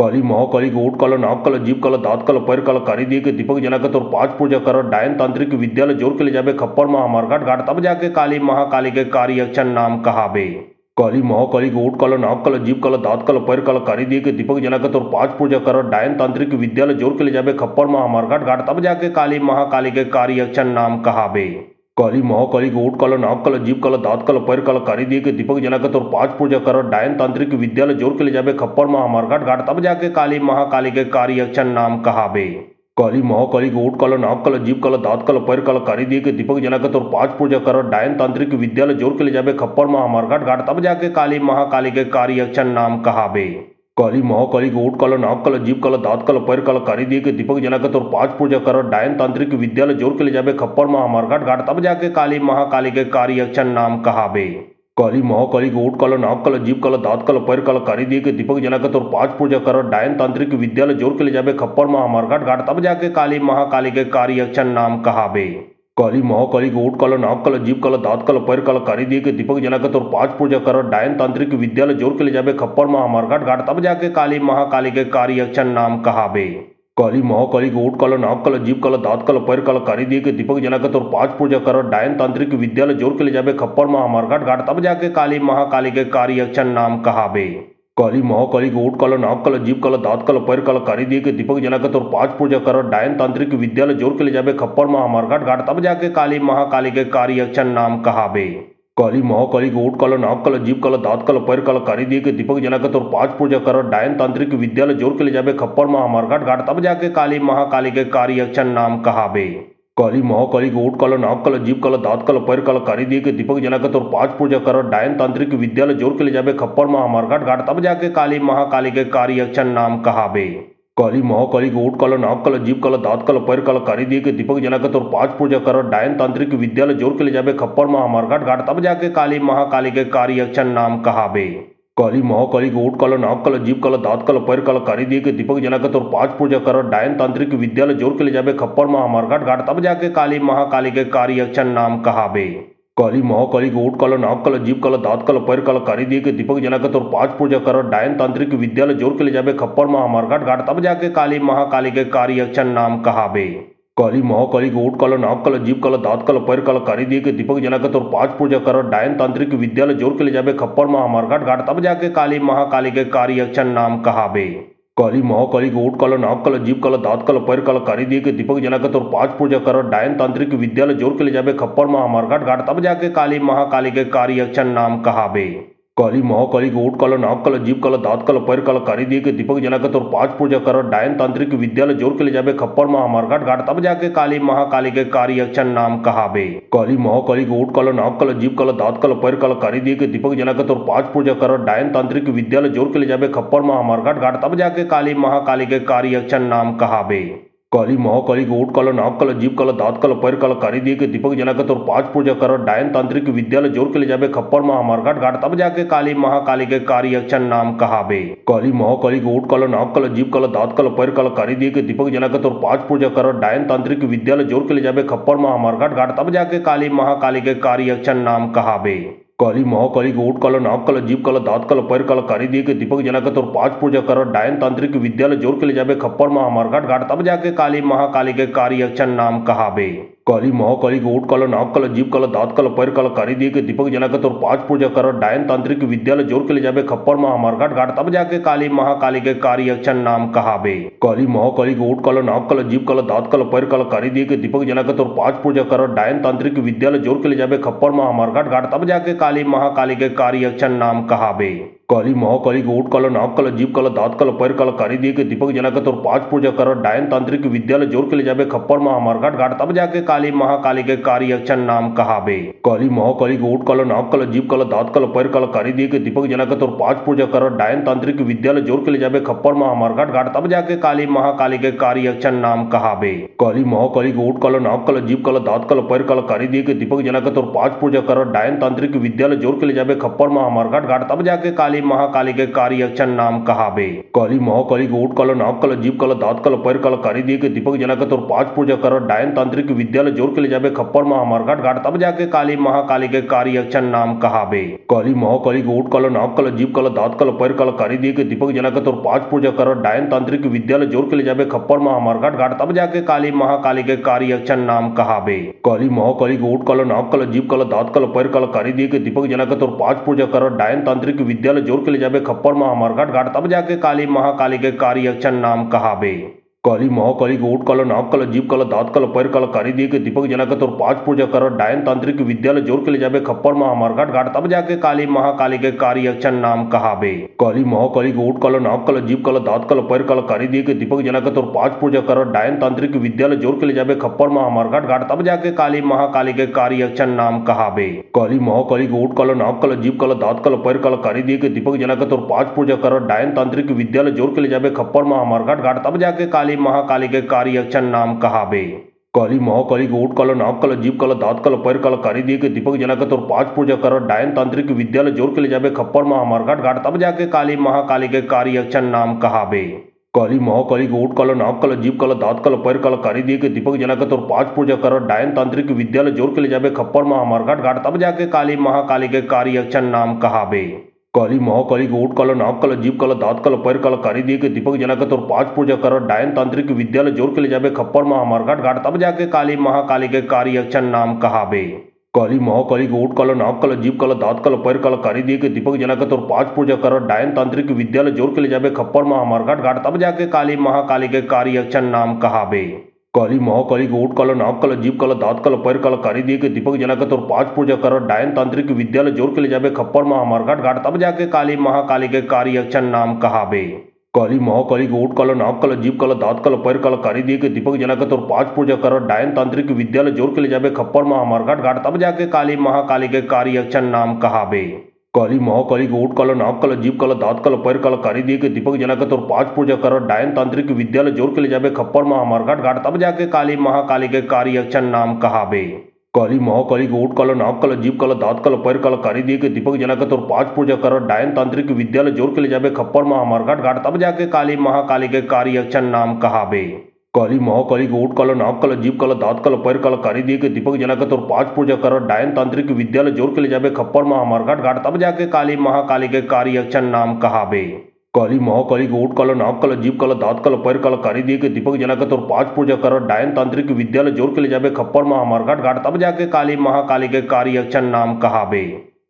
S1: काली महाकाली के ओट काला नाक काला जीभ काला दांत काला पैर काला कारी दिए के दीपक जलाकर और 5 पूजा कर डायन तांत्रिक विद्यालय जोर के ले जाबे खप्पर महामार घाट घाट तब जाके काली महाकाली के कार्य अक्षर नाम कहाबे। काली महाकाली के ओट काला नाक काला जीभ काला दांत काला पैर काला कारी दिए के दीपक जलाकर और 5 पूजा कर डायन तांत्रिक विद्यालय जोर के ले जाबे खप्पर महामार घाट घाट तब जाके काली महाकाली के कार्य अक्षर नाम कहाबे। काली महाकाली के ओट काला नाक काला जीभ काला दांत काला पैर काला कारी दिए के दीपक जलाकर और 5 पूजा कर डायन तांत्रिक विद्यालय जोर के ले जाबे खप्पर महामार घाट घाट तब जाके काली महाकाली के कार्य अक्षर नाम कहाबे। काली महाकाली के ओट काला नाक काला जीभ काला दांत काला पैर काला कारी दिए के दीपक जलाकर और 5 पूजा कर डायन तांत्रिक विद्यालय जोर के ले जाबे खप्पर महामार घाट घाट तब जाके काली महाकाली के कार्य अक्षर नाम कहाबे। काली महाकाली के ओट काला नाक काला जीभ काला दांत काला पैर काला कारी दिए के दीपक जलाकर और 5 पूजा कर डायन तांत्रिक विद्यालय जोर के ले जाबे खप्पर महामार घाट घाट तब जाके काली महाकाली के कार्य अक्षर नाम कहाबे। काली महाकाली के ओट काला नाक काला जीभ काला दांत काला पैर काला कारी दिए के दीपक जलाकर और 5 पूजा कर डायन तांत्रिक विद्यालय जोर के ले जाबे खप्पर महामार घाट घाट तब जाके काली महाकाली के कार्य अक्षर नाम कहाबे। काली महाकाली के ओट काला नाक काला जीभ काला दांत काला पैर काला कारी दिए के दीपक जलाकर और 5 पूजा कर डायन तांत्रिक विद्यालय जोर के ले जाबे खप्पर महामार घाट घाट तब जाके काली महाकाली के कार्य अक्षर नाम कहाबे। काली महाकाली के ओट काला नाक काला जीभ काला दांत काला पैर काला कारी दिए के दीपक जलाकर और 5 पूजा कर डायन तांत्रिक विद्यालय जोर के ले जाबे खप्पर महामार घाट घाट तब जाके काली महाकाली के कार्य अक्षर नाम कहाबे। काली महाकाली के ओट काला नाक काला जीभ काला दांत काला पैर काला कारी दिए के दीपक जलाकर और 5 पूजा कर डायन तांत्रिक विद्यालय जोर के ले जाबे खप्पर महामार घाट घाट तब जाके काली महाकाली के कार्य अक्षर नाम कहाबे। काली महाकाली के ओट काला नाक काला जीभ काला दांत काला पैर काला कारी दिए के दीपक जलाकर और 5 पूजा कर डायन तांत्रिक विद्यालय जोर के ले जाबे खप्पर महामार घाट घाट तब जाके काली महाकाली के कार्य अक्षर नाम कहाबे। काली महाकाली के ओट काला नाक काला जीभ काला दांत काला पैर काला कारी दिए के दीपक जलाकर और 5 पूजा कर डायन तांत्रिक विद्यालय जोर के ले जाबे खप्पर महामार घाट घाट तब जाके काली महाकाली के कार्य अक्षर नाम कहाबे। काली महाकाली के ओट काला नाक काला जीभ काला दांत काला पैर काला कारी दिए के दीपक जलाकर और 5 पूजा कर डायन तांत्रिक विद्यालय जोर के ले जाबे खप्पर महामार घाट घाट तब जाके काली महाकाली के कार्य अक्षर नाम कहाबे। काली महाकाली के ओट काला नाक काला जीभ काला दांत काला पैर काला कारी दिए के दीपक जलाकर और 5 पूजा कर डायन तांत्रिक विद्यालय जोर के ले जाबे खप्पर महामार घाट घाट तब जाके काली महाकाली के कार्य अक्षर नाम कहाबे। काली महाकाली के ओट काला नाक काला जीभ काला दांत काला पैर काला कारी दिए के दीपक जलाकर और 5 पूजा कर डायन तांत्रिक विद्यालय जोर के ले जाबे खप्पर महामार घाट घाट तब जाके काली महाकाली के कार्य अक्षर नाम कहाबे। काली महाकाली के ओट काला नाक काला जीभ काला दांत काला पैर काला कारी दिए के दीपक जलाकर और 5 पूजा कर डायन तांत्रिक विद्यालय जोर के ले जाबे खप्पर महामार घाट घाट तब जाके काली महाकाली के कार्य अक्षर नाम कहाबे। काली महाकाली के ओट काला नाक काला जीभ काला दांत काला पैर काला कारी दिए के दीपक जलाकर और 5 पूजा कर डायन तांत्रिक विद्यालय जोर के ले जाबे खप्पर महामार घाट घाट तब जाके काली महाकाली के कार्य अक्षर नाम कहाबे। काली महाकाली के ओट काला नाक काला जीभ काला दांत काला पैर काला कारी दिए के दीपक जलाकर और 5 पूजा कर डायन तांत्रिक विद्यालय जोर के ले जाबे खप्पर महामार घाट घाट तब जाके काली महाकाली के कार्य अक्षर नाम कहाबे। काली महाकाली के ओट काला नाक काला जीभ काला दांत काला पैर काला कारी दिए के दीपक जलाकर और 5 पूजा कर डायन तांत्रिक विद्यालय जोर के ले जाबे खप्पर महामार घाट घाट तब जाके काली महाकाली के कार्य अक्षर नाम कहाबे। काली महाकाली के ओट काला नाक काला जीभ काला दांत काला पैर काला कारी दिए के दीपक जलाकर और 5 पूजा कर डायन तांत्रिक विद्यालय जोर के ले जाबे खप्पर महामार घाट घाट तब जाके काली महाकाली के कार्य अक्षर नाम कहाबे। काली महाकाली के ओट काला नाक काला जीभ काला दांत काला पैर काला कारी दिए के दीपक जलाकर और 5 पूजा कर डायन तांत्रिक विद्यालय जोर के ले जाबे खप्पर महामार घाट घाट तब जाके काली महाकाली के कार्य अक्षर नाम कहाबे। काली महाकाली के ओट काला नाक काला जीभ काला दांत काला पैर काला कारी दिए के दीपक जलाकर और 5 पूजा कर डायन तांत्रिक विद्यालय जोर के ले जाबे खप्पर महामार घाट घाट तब जाके काली महाकाली के कार्य अक्षर नाम कहाबे। काली महाकाली के ओट काला नाक काला जीभ काला दांत काला पैर काला कारी दिए के दीपक जलाकर और 5 पूजा कर डायन तांत्रिक विद्यालय जोर के ले जाबे खप्पर महामार घाट घाट तब जाके काली महाकाली के कार्य अक्षर नाम कहाबे। काली महाकाली के ओट काला नाक काला जीभ काला दांत काला पैर काला कारी दिए के दीपक जलाकर और 5 पूजा कर डायन तांत्रिक विद्यालय जोर के ले जाबे खप्पर महामार घाट घाट तब जाके काली महाकाली के कार्य अक्षर नाम कहाबे। काली महाकाली के ओट काला नाक काला जीभ काला दांत काला पैर काला कारी दिए के दीपक जलाकर और 5 पूजा कर डायन तांत्रिक विद्यालय जोर के ले जाबे खप्पर महामार घाट घाट तब जाके काली महाकाली के कार्य अक्षर नाम कहाबे। काली महाकाली के ओट काला नाक काला जीभ काला दांत काला पैर काला कारी दिए के दीपक जलाकर और 5 पूजा कर डायन तांत्रिक विद्यालय जोर के ले जाबे खप्पर महामार घाट घाट तब जाके काली महाकाली के कार्य अक्षर नाम कहाबे। काली महाकाली के ओट काला नाक काला जीभ काला दांत काला पैर काला कारी दिए के दीपक जलाकर और 5 पूजा कर डायन तांत्रिक विद्यालय जोर के ले जाबे खप्पर महामार घाट घाट तब जाके काली काली महाकाली के कार्य अक्षर नाम कहावे। काली महाकाली के ओठ काला, नाक काला, जीभ काला, दांत काला, पैर काला, कारी दिए के दीपक जलाकर और 5 पूजा कर डायन तांत्रिक विद्यालय जोर के ले जाबे खप्पर महामार्घाट घाट, तब जाके काली महाकाली के कार्य अक्षर नाम कहावे। काली महाकाली के ओठ काला, नाक काला, जीभ काला, दांत काला, पैर काला, कारी दिए के दीपक जलाकर और 5 पूजा कर डायन तांत्रिक विद्यालय जोर के ले जाबे खप्पर महामार्घाट घाट, तब जाके काली महाकाली के कार्य अक्षर नाम कहावे। काली महाकाली के ओठ काला, नाक काला, जीभ काला, दांत काला, पैर काला, कारी दिए के दीपक जलाकर और 5 पूजा कर डायन तांत्रिक विद्यालय जोर के ले जाबे खप्पर महामार्घाट घाट, तब जाके काली महाकाली के कार्य अक्षर नाम कहावे। काली महाकाली के ओठ काला, नाक काला, जीभ काला, दांत काला, पैर काला, कारी दिए के दीपक जलाकर और 5 पूजा कर डायन तांत्रिक विद्यालय जोर के ले जाबे खप्पर महामार्घाट घाट, तब जाके काली महाकाली के कार्य अक्षर नाम कहावे। काली महाकाली के ओठ काला, नाक काला, जीभ काला, दांत काला, पैर काला, कारी दिए के दीपक जलाकर और 5 पूजा कर डायन तांत्रिक विद्यालय जोर के ले जाबे खप्पर महामार्घाट घाट, तब जाके काली महाकाली के कार्य अक्षर नाम कहावे। काली महाकाली के ओठ काला, नाक काला, जीभ काला, दांत काला, पैर काला, कारी दिए के दीपक जलाकर और 5 पूजा कर डायन तांत्रिक विद्यालय जोर के ले जाबे खप्पर महामार्घाट घाट, तब जाके काली महाकाली के कार्य अक्षर नाम कहावे। काली महाकाली के ओठ काला, नाक काला, जीभ काला, दांत काला, पैर काला, कारी दिए के दीपक जलाकर और 5 पूजा कर डायन तांत्रिक विद्यालय जोर के ले जाबे खप्पर महामार्घाट घाट, तब जाके काली महाकाली के कार्य अक्षर नाम कहावे। काली महाकाली के ओठ काला, नाक काला, जीभ काला, दांत काला, पैर काला, कारी दिए के दीपक जलाकर और 5 पूजा कर डायन तांत्रिक विद्यालय जोर के ले जाबे खप्पर महामार्घाट घाट, तब जाके काली महाकाली के कार्य अक्षर नाम कहावे। काली महाकाली के ओठ काला, नाक काला, जीभ काला, दांत काला, पैर काला, कारी दिए के दीपक जलाकर और 5 पूजा कर डायन तांत्रिक विद्यालय जोर के ले जाबे खप्पर महामार्घाट घाट, तब जाके काली महाकाली के कार्य अक्षर नाम कहावे। काली महाकाली के ओठ काला, नाक काला, जीभ काला, दांत काला, पैर काला, कारी दिए के दीपक जलाकर और 5 पूजा कर डायन तांत्रिक विद्यालय जोर के ले जाबे खप्पर महामार्घाट घाट, तब जाके काली महाकाली के कार्य अक्षर नाम कहावे। काली महाकाली के ओठ काला, नाक काला, जीभ काला, दांत काला, पैर काला, कारी दिए के दीपक जलाकर और 5 पूजा कर डायन तांत्रिक विद्यालय जोर के ले जाबे खप्पर महामार्घाट घाट, तब जाके काली महाकाली के कार्य अक्षर नाम कहावे। काली महाकाली के ओठ काला, नाक काला, जीभ काला, दांत काला, पैर काला, कारी दिए के दीपक जलाकर और 5 पूजा कर डायन तांत्रिक विद्यालय जोर के ले जाबे खप्पर महामार्घाट घाट, तब जाके काली महाकाली के कार्य अक्षर नाम कहावे। काली महाकाली के ओठ काला, नाक काला, जीभ काला, दांत काला, पैर काला, कारी दिए के दीपक जलाकर और 5 पूजा कर डायन तांत्रिक विद्यालय जोर के ले जाबे खप्पर महामार्घाट घाट, तब जाके काली महाकाली के कार्य अक्षर नाम कहावे। काली महाकाली के ओठ काला, नाक काला, जीभ काला, दांत काला, पैर काला, कारी दिए के दीपक जलाकर और 5 पूजा कर डायन तांत्रिक विद्यालय जोर के ले जाबे खप्पर महामार्घाट घाट, तब जाके काली महाकाली के कार्य अक्षर नाम कहावे। काली महाकाली के ओठ काला, नाक काला, जीभ काला, दांत काला, पैर काला, कारी दिए के दीपक जलाकर और 5 पूजा कर डायन तांत्रिक विद्यालय जोर के ले जाबे खप्पर महामार्घाट घाट, तब जाके काली महाकाली के कार्य अक्षर नाम कहावे। काली महाकाली के ओठ काला, नाक काला, जीभ काला, दांत काला, पैर काला, कारी दिए के दीपक जलाकर और 5 पूजा कर डायन तांत्रिक विद्यालय जोर के ले जाबे खप्पर महामार्घाट घाट, तब जाके काली महाकाली के कार्य अक्षर नाम कहावे।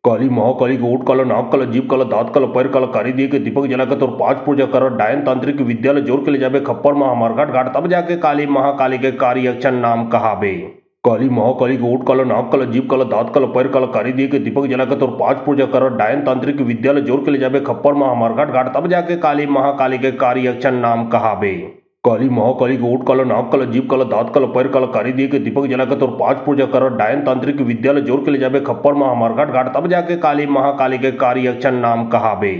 S1: काली महाकाली के ओठ काला, नाक काला, जीभ काला, दांत काला, पैर काला, कारी दिए के दीपक जलाकर और 5 पूजा कर डायन तांत्रिक विद्यालय जोर के ले जाबे खप्पर महामार्घाट घाट, तब जाके काली महाकाली के कार्य अक्षर नाम कहावे। काली महाकाली के ओठ काला, नाक काला, जीभ काला, दांत काला, पैर काला, कारी दिए के दीपक जलाकर और 5 पूजा कर डायन तांत्रिक विद्यालय जोर के ले जाबे खप्पर महामार्घाट घाट, तब जाके काली महाकाली के कार्य अक्षर नाम कहावे। काली महाकाली के ओठ काला, नाक काला, जीभ काला, दांत काला, पैर काला, कारी दिए के दीपक जलाकर और 5 पूजा कर डायन तांत्रिक विद्यालय जोर के ले जाबे खप्पर महामार्घाट घाट, तब जाके काली महाकाली के कार्य अक्षर नाम कहावे। काली महाकाली के ओठ काला, नाक काला, जीभ काला, दांत काला, पैर काला, कारी दिए के दीपक जलाकर और 5 पूजा कर डायन तांत्रिक विद्यालय जोर के ले जाबे खप्पर महामार्घाट घाट, तब जाके काली महाकाली के कार्य अक्षर नाम कहावे।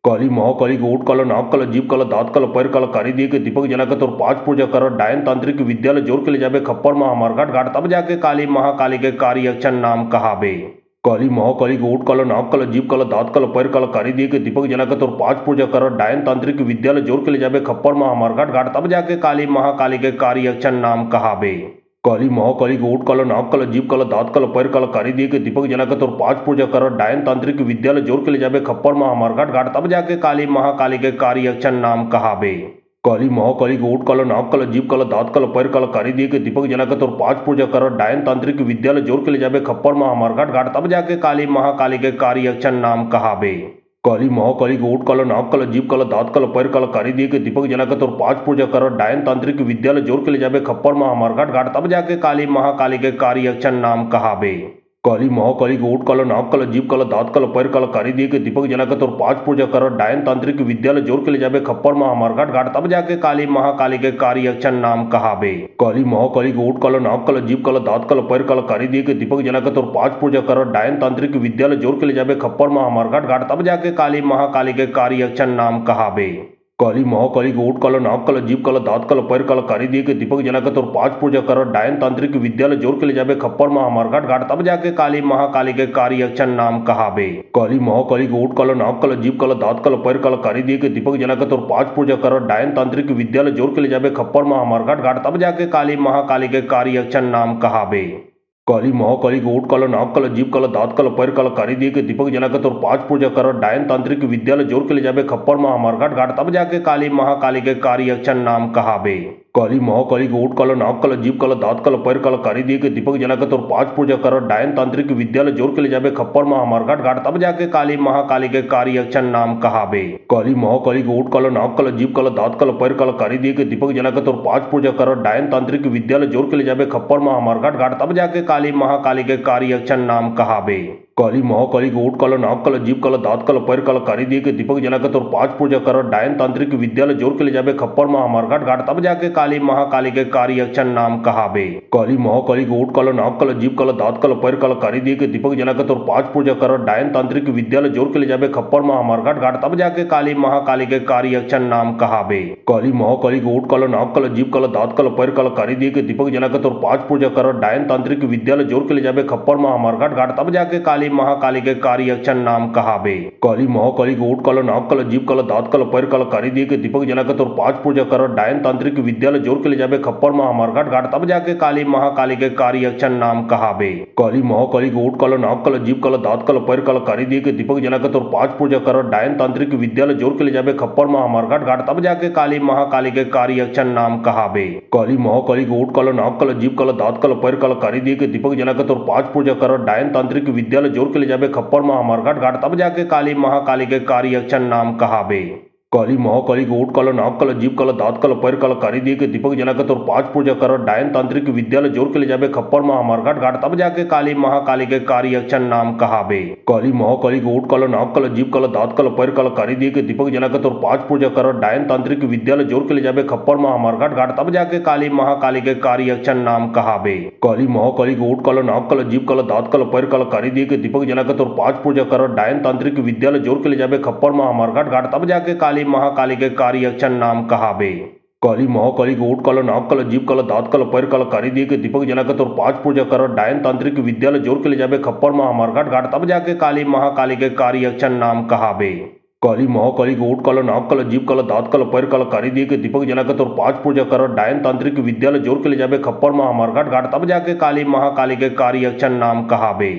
S1: काली महाकाली के ओठ काला, नाक काला, जीभ काला, दांत काला, पैर काला, कारी दिए के दीपक जलाकर और 5 पूजा कर डायन तांत्रिक विद्यालय जोर के ले जाबे खप्पर महामार्घाट घाट, तब जाके काली महाकाली के कार्य अक्षर नाम कहावे। काली महाकाली के ओठ काला, नाक काला, जीभ काला, दांत काला, पैर काला, कारी दिए के दीपक जलाकर और 5 पूजा कर डायन तांत्रिक विद्यालय जोर के ले जाबे खप्पर महामार्घाट घाट, तब जाके काली महाकाली के कार्य अक्षर नाम कहावे। काली महाकाली के ओठ काला, नाक काला, जीभ काला, दांत काला, पैर काला, कारी दिए के दीपक जलाकर और 5 पूजा कर डायन तांत्रिक विद्यालय जोर के ले जाबे खप्पर महामार्घाट घाट, तब जाके काली महाकाली के कार्य अक्षर नाम कहावे। काली महाकाली के ओठ काला, नाक काला, जीभ काला, दांत काला, पैर काला, कारी दिए के दीपक जलाकर और 5 पूजा कर डायन तांत्रिक विद्यालय जोर के ले जाबे खप्पर महामार्घाट घाट, तब जाके काली महाकाली के कार्य अक्षर नाम कहावे। काली महाकाली के ओठ काला, नाक काला, जीभ काला, दांत काला, पैर काला, कारी दिए के दीपक जलाकर और 5 पूजा कर डायन तांत्रिक विद्यालय जोर के ले जाबे खप्पर महामार्घाट घाट, तब जाके काली महाकाली के कार्य अक्षर नाम कहावे। काली महाकाली के ओठ काला, नाक काला, जीभ काला, दांत काला, पैर काला, कारी दिए के दीपक जलाकर और 5 पूजा कर डायन तांत्रिक विद्यालय जोर के ले जाबे खप्पर महामार्घाट घाट, तब जाके काली महाकाली के कार्य अक्षर नाम कहावे। काली महाकाली के ओट काला, नाक काला, जीभ काला, दांत काला, पैर काला, कारी दिए के दीपक जलाकर और 5 पूजा कर डायन तांत्रिक विद्यालय जोर के ले जाबे खप्पर में हमारघाट घाट तब जाके काली महाकाली के कार्य अक्षर नाम कहाबे। काली महाकाली के ओट काला, नाक काला, जीभ काला, दांत काला, पैर काला, कारी दिए के दीपक जलाकर और 5 पूजा कर डायन तांत्रिक विद्यालय जोर के ले जाबे खप्पर में हमारघाट घाट तब जाके काली महाकाली के कार्य अक्षर नाम कहाबे। काली महाकाली के ओट काला, नाक काला, जीभ काला, दांत काला, पैर काला, कारी दिए के दीपक जलाकर और 5 पूजा कर डायन तांत्रिक विद्यालय जोर के ले जाबे खप्पर में हमारघाट घाट तब जाके काली महाकाली के कार्य अक्षर नाम कहाबे। काली महाकाली के ओट काला, नाक काला, जीभ काला, दांत काला, पैर काला, कारी दिए के दीपक जलाकर और 5 पूजा कर डायन तांत्रिक विद्यालय जोर के ले जाबे खप्पर में हमारघाट घाट तब जाके काली महाकाली के कार्य अक्षर नाम कहाबे। काली महाकाली के ओट काला, नाक काला, जीभ काला, दांत काला, पैर काला, कारी दिए के दीपक जलाकर और 5 पूजा कर डायन तांत्रिक विद्यालय जोर के ले जाबे खप्पर में हमारघाट घाट तब जाके काली महाकाली के कार्य अक्षर नाम कहाबे। काली महाकाली के ओट काला, नाक काला, जीभ काला, दांत काला, पैर काला, कारी दिए के दीपक जलाकर और 5 पूजा कर डायन तांत्रिक विद्यालय जोर के ले जाबे खप्पर में हमारघाट घाट तब जाके काली महाकाली के कार्य अक्षर नाम कहाबे। काली महाकाली के ओट काला, नाक काला, जीभ काला, दांत काला, पैर काला, कारी दिए के दीपक जलाकर और 5 पूजा कर डायन तांत्रिक विद्यालय जोर के ले जाबे खप्पर में हमारघाट घाट तब जाके काली महाकाली के कार्य अक्षर नाम कहाबे। काली महाकाली के ओट काला, नाक काला, जीभ काला, दांत काला, पैर काला, कारी दिए के दीपक जलाकर और 5 पूजा कर डायन तांत्रिक विद्यालय जोर के ले जाबे खप्पर में हमारघाट घाट तब जाके काली महाकाली के कार्य अक्षर नाम कहाबे। काली महाकाली के ओट काला, नाक काला, जीभ काला, दांत काला, पैर काला, कारी दिए के दीपक जलाकर और 5 पूजा कर डायन तांत्रिक विद्यालय जोर के ले जाबे खप्पर में हमारघाट घाट तब जाके काली महाकाली के कार्य अक्षर नाम कहाबे। काली महाकाली के ओट काला, नाक काला, जीभ काला, दांत काला, पैर काला, कारी दिए के दीपक जलाकर और 5 पूजा कर डायन तांत्रिक विद्यालय जोर के ले जाबे खप्पर में हमारघाट घाट तब जाके काली महाकाली के कार्य अक्षर नाम कहाबे। काली महाकाली के ओट काला, नाक काला, जीभ काला, दांत काला, पैर काला, कारी दिए के दीपक जलाकर और 5 पूजा कर डायन तांत्रिक विद्यालय जोर के ले जाबे खप्पर में हमारघाट घाट तब जाके काली महाकाली के कार्य अक्षर नाम कहाबे। काली महाकाली के ओट काला, नाक काला, जीभ काला, दांत काला, पैर काला, कारी दिए के दीपक जलाकर और 5 पूजा कर डायन तांत्रिक विद्यालय जोर के ले जाबे खप्पर में हमारघाट घाट तब जाके काली महाकाली के कार्य अक्षर नाम कहाबे। काली महाकाली के ओट काला, नाक काला, जीभ काला, दांत काला, पैर काला, कारी दिए के दीपक जलाकर और 5 पूजा कर डायन तांत्रिक विद्यालय जोर के ले जाबे खप्पर में हमारघाट घाट तब जाके काली महाकाली के कार्य अक्षर नाम कहाबे। काली महाकाली के ओट काला, नाक काला, जीभ काला, दांत काला, पैर काला, कारी दिए के दीपक जलाकर और 5 पूजा कर डायन तांत्रिक विद्यालय जोर के ले जाबे खप्पर में हमारघाट घाट तब जाके काली महाकाली के कार्य अक्षर नाम कहाबे। काली महाकाली के ओट काला, नाक काला, जीभ काला, दांत काला, पैर काला, कारी दिए के दीपक जलाकर और 5 पूजा कर डायन तांत्रिक विद्यालय जोर के ले जाबे खप्पर में हमारघाट घाट तब जाके काली महाकाली के कार्य अक्षर नाम कहाबे। काली महाकाली के ओट काला, नाक काला, जीभ काला, दांत काला, पैर काला, कारी दिए के दीपक जलाकर और 5 पूजा कर डायन तांत्रिक विद्यालय जोर के ले जाबे खप्पर में हमारघाट घाट तब जाके काली महाकाली के कार्य अक्षर नाम कहाबे।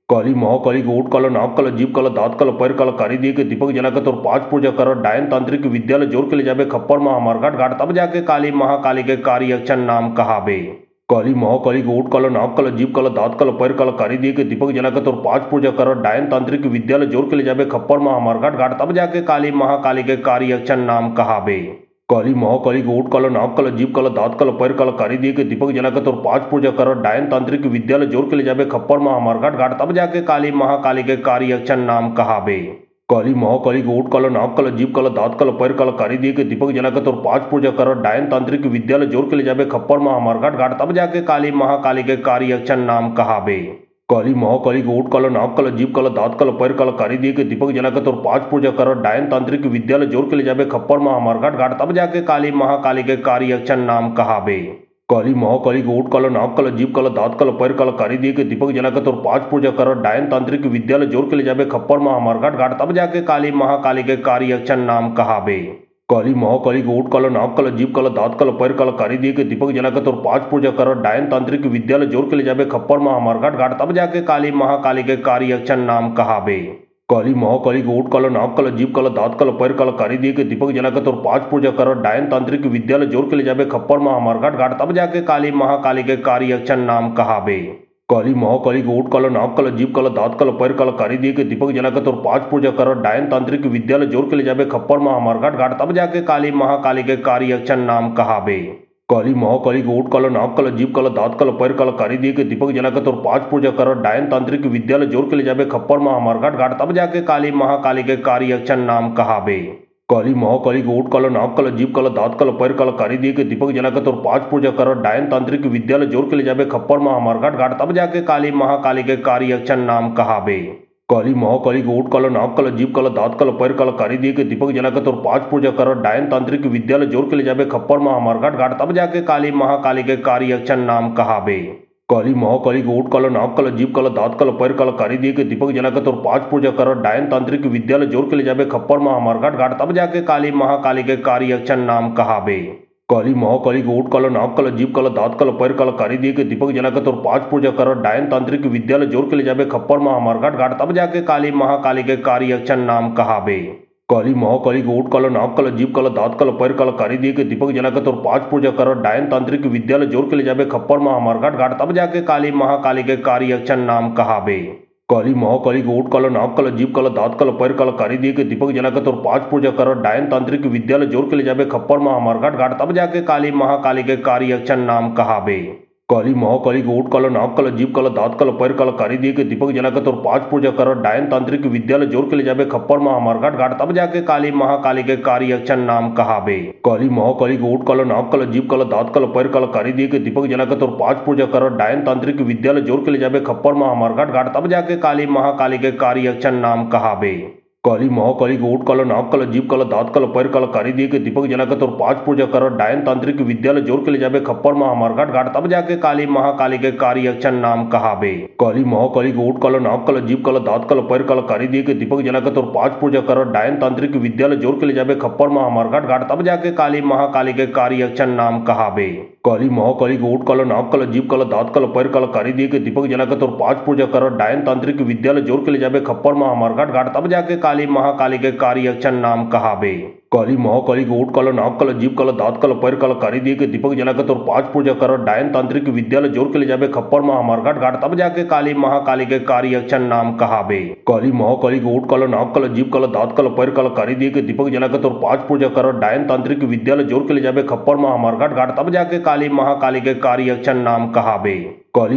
S1: काली महाकाली के ओट काला, नाक काला, जीभ काला, दांत काला, पैर काला, कारी दिए के दीपक जलाकर और 5 पूजा कर डायन तांत्रिक विद्यालय जोर के ले जाबे खप्पर में हमारघाट घाट तब जाके काली महाकाली के कार्य अक्षर नाम कहाबे। काली महाकाली के ओट काला, नाक काला, जीभ काला, दांत काला, पैर काला, कारी दिए के दीपक जलाकर और 5 पूजा कर डायन तांत्रिक विद्यालय जोर के ले जाबे खप्पर में हमारघाट घाट तब जाके काली महाकाली के कार्य अक्षर नाम कहाबे। काली महाकाली के ओट काला, नाक काला, जीभ काला, दांत काला, पैर काला, कारी दिए के दीपक जलाकर और 5 पूजा कर डायन तांत्रिक विद्यालय जोर के ले जाबे खप्पर में हमारघाट घाट तब जाके काली महाकाली के कार्य अक्षर नाम कहाबे। काली महाकाली के ओट काला, नाक काला, जीभ काला, दांत काला, पैर काला, कारी दिए के दीपक जलाकर और 5 पूजा कर डायन तांत्रिक विद्यालय जोर के ले जाबे खप्पर में हमारघाट घाट तब जाके काली महाकाली के कार्य अक्षर नाम कहाबे। काली महाकाली के ओट काला, नाक काला, जीभ काला, दांत काला, पैर काला, कारी दिए के दीपक जलाकर और 5 पूजा कर डायन तांत्रिक विद्यालय जोर के ले जाबे खप्पर में हमारघाट घाट तब जाके काली महाकाली के कार्य अक्षर नाम कहाबे। काली महाकाली के ओट काला, नाक काला, जीभ काला, दांत काला, पैर काला, कारी दिए के दीपक जलाकर और 5 पूजा कर डायन तांत्रिक विद्यालय जोर के ले जाबे खप्पर में हमारघाट घाट तब जाके काली महाकाली के कार्य अक्षर नाम कहाबे। काली महाकाली के ओट काला, नाक काला, जीभ काला, दांत काला, पैर काला, कारी दिए के दीपक जलाकर और 5 पूजा कर डायन तांत्रिक विद्यालय जोर के ले जाबे खप्पर में हमारघाट घाट तब जाके काली महाकाली के कार्य अक्षर नाम कहाबे। काली महाकाली के ओट काला, नाक काला, जीभ काला, दांत काला, पैर काला, कारी दिए के दीपक जलाकर और 5 पूजा कर डायन तांत्रिक विद्यालय जोर के ले जाबे खप्पर में हमारघाट घाट तब जाके काली महाकाली के कार्य अक्षर नाम कहाबे। काली महाकाली के ओट काला, नाक काला, जीभ काला, दांत काला, पैर काला, कारी दिए के दीपक जलाकर और 5 पूजा कर डायन तांत्रिक विद्यालय जोर के ले जाबे खप्पर में हमारघाट घाट तब जाके काली महाकाली के कार्य अक्षर नाम कहाबे। काली महाकाली के ओट काला, नाक काला, जीभ काला, दांत काला, पैर काला, कारी दिए के दीपक जलाकर और 5 पूजा कर डायन तांत्रिक विद्यालय जोर के ले जाबे खप्पर में हमारघाट घाट तब जाके काली महाकाली के कार्य अक्षर नाम कहाबे। काली महाकाली के ओट काला, नाक काला, जीभ काला, दांत काला, पैर काला, कारी दिए के दीपक जलाकर और 5 पूजा कर डायन तांत्रिक विद्यालय जोर के ले जाबे खप्पर में हमारघाट घाट तब जाके काली महाकाली के कार्य अक्षर नाम कहाबे। काली महाकाली के ओट काला नाक काला जीभ काला दांत काला पैर काला कारी दिए के दीपक जलाकर और पांच पूजा कर डायन तांत्रिक विद्यालय जोर के ले जाबे खप्पर महामार्गाट घाट तब जाके काली महाकाली के कार्य अक्षर नाम कहाबे। काली महाकाली के ओट काला नाक काला जीभ काला दांत काला पैर काला कारी दिए के दीपक जलाकर और पांच पूजा कर डायन तांत्रिक विद्यालय जोर के ले जाबे खप्पर महामार्गाट घाट तब जाके काली महाकाली के कार्य अक्षर नाम कहाबे। काली महाकाली के ओट काला नाक काला जीभ काला दांत काला पैर काला कारी दिए के दीपक जलाकर और पांच पूजा कर डायन तांत्रिक विद्यालय जोर के ले जाबे खप्पर महामार्गाट घाट तब जाके काली महाकाली के कार्य अक्षर नाम कहाबे। काली महाकाली के ओट काला नाक काला जीभ काला दांत काला पैर काला कारी दिए के दीपक जलाकर और पांच पूजा कर डायन तांत्रिक विद्यालय जोर के ले जाबे खप्पर महामार्गाट घाट तब जाके काली महाकाली के कार्य अक्षर नाम कहाबे। काली महाकाली के ओट काला नाक काला जीभ काला दांत काला पैर काला कारी दिए के दीपक जलाकर और पांच पूजा कर डायन तांत्रिक विद्यालय जोर के ले जाबे खप्पर महामार्गाट घाट तब जाके काली महाकाली के कार्य अक्षर नाम कहाबे। काली महाकाली के ओट काला नाक काला जीभ काला दांत काला पैर काला कारी दिए के दीपक जलाकर और पांच पूजा कर डायन तांत्रिक विद्यालय जोर के ले जाबे खप्पर महामार्गाट घाट तब जाके काली महाकाली के कार्य अक्षर नाम कहाबे। काली महाकाली के ओट काला नाक काला जीभ काला दांत काला पैर काला कारी दिए के दीपक जलाकर और पांच पूजा कर डायन तांत्रिक विद्यालय जोर के ले जाबे खप्पर महामार्गाट घाट तब जाके काली महाकाली के कार्य अक्षर नाम कहाबे। काली महाकाली के ओट काला नाक काला जीभ काला दांत काला पैर काला कारी दिए के दीपक जलाकर और पांच पूजा कर डायन तांत्रिक विद्यालय जोर के ले जाबे खप्पर महामार्गाट घाट तब जाके काली महाकाली के कार्य अक्षर नाम कहाबे। काली महाकाली के ओट काला नाक काला जीभ काला दांत काला पैर काला कारी दिए के दीपक जलाकर और पांच पूजा कर डायन तांत्रिक विद्यालय जोर के ले जाबे खप्पर महामार्गाट घाट तब जाके काली महाकाली के कार्य अक्षर नाम कहाबे। काली महाकाली के ओट काला नाक काला जीभ काला दांत काला पैर काला कारी दिए के दीपक जलाकर और पांच पूजा कर डायन तांत्रिक विद्यालय जोर के ले जाबे खप्पर महामार्गाट घाट तब जाके काली महाकाली के कार्य अक्षर नाम कहाबे। काली महाकाली के ओट काला नाक काला जीभ काला दांत काला पैर काला कारी दिए के दीपक जलाकर और पांच पूजा कर डायन तांत्रिक विद्यालय जोर के ले जाबे खप्पर महामार्गाट घाट तब जाके काली महाकाली के कार्य अक्षर नाम कहाबे। काली महाकाली के ओट काला नाक काला जीभ काला दांत काला पैर काला कारी दिए के दीपक जलाकर और पांच पूजा कर डायन तांत्रिक विद्यालय जोर के ले जाबे खप्पर महामार्गाट घाट तब जाके काली महाकाली के कार्य अक्षर नाम कहाबे। काली महाकाली के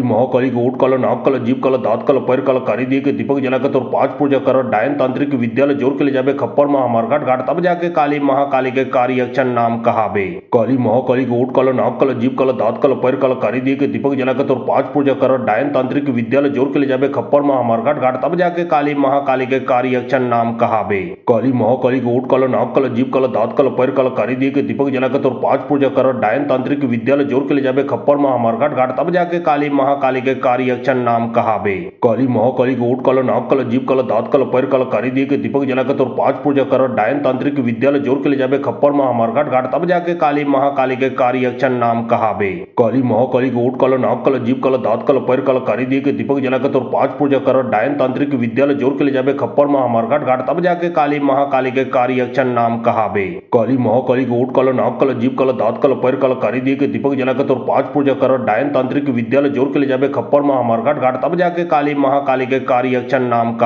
S1: ओट काला नाक काला जीभ काला दांत काला पैर काला कारी दिए के दीपक जलाकर और पांच पूजा कर डायन तांत्रिक विद्यालय जोर के ले जाबे खप्पर महामार्गाट घाट तब जाके काली महाकाली के कार्य अक्षर नाम कहाबे। काली महाकाली के ओट काला नाक काला जीभ काला दांत काला पैर काला कारी दिए के दीपक जलाकर और पांच पूजा कर डायन तांत्रिक विद्यालय जोर के ले जाबे खप्पर महामार्गाट घाट तब जाके काली महाकाली के कार्य अक्षर नाम कहाबे। काली महाकाली के ओट काला नाक काला जीभ काला दांत काला पैर काला कारी दिए के दीपक जलाकर और पांच पूजा कर डायन तांत्रिक विद्यालय जोर के ले जाबे खप्पर महामार्गाट घाट तब जाके काली महाकाली के कार्य अक्षर नाम कहाबे। काली महाकाली के ओट काला नाक काला जीभ काला दांत काला पैर काला कारी दिए के दीपक जलाकर और पांच पूजा कर डायन तांत्रिक विद्यालय जोर के ले जाबे खप्पर महामार्गाट घाट तब जाके काली महाकाली के कार्य अक्षर नाम कहाबे। काली महाकाली के ओट काला नाक काला जीभ काला दांत काला पैर काला कारी दिए के दीपक जलाकर और पांच पूजा कर डायन तांत्रिक विद्यालय जोर के ले जाबे खप्पर महामार्गाट घाट तब जाके काली महाकाली के कार्य अक्षर नाम कहाबे। काली महाकाली के ओट काला नाक काला जीभ काला दांत काला पैर काला कारी दिए के दीपक जलाकर और पांच पूजा कर डायन तांत्रिक विद्यालय जोर के ले जाबे खप्पर महामार्गाट घाट तब जाके काली महाकाली के कार्य अक्षर नाम कहाबे। काली महाकाली के ओट काला नाक काला जीभ काला दांत काला पैर काला कारी दिए के दीपक जलाकर और पांच पूजा कर डायन तांत्रिक विद्यालय जोर के ले जाबे खप्पर महामार्गाट घाट तब जाके काली महाकाली के कार्य अक्षर नाम कहाबे।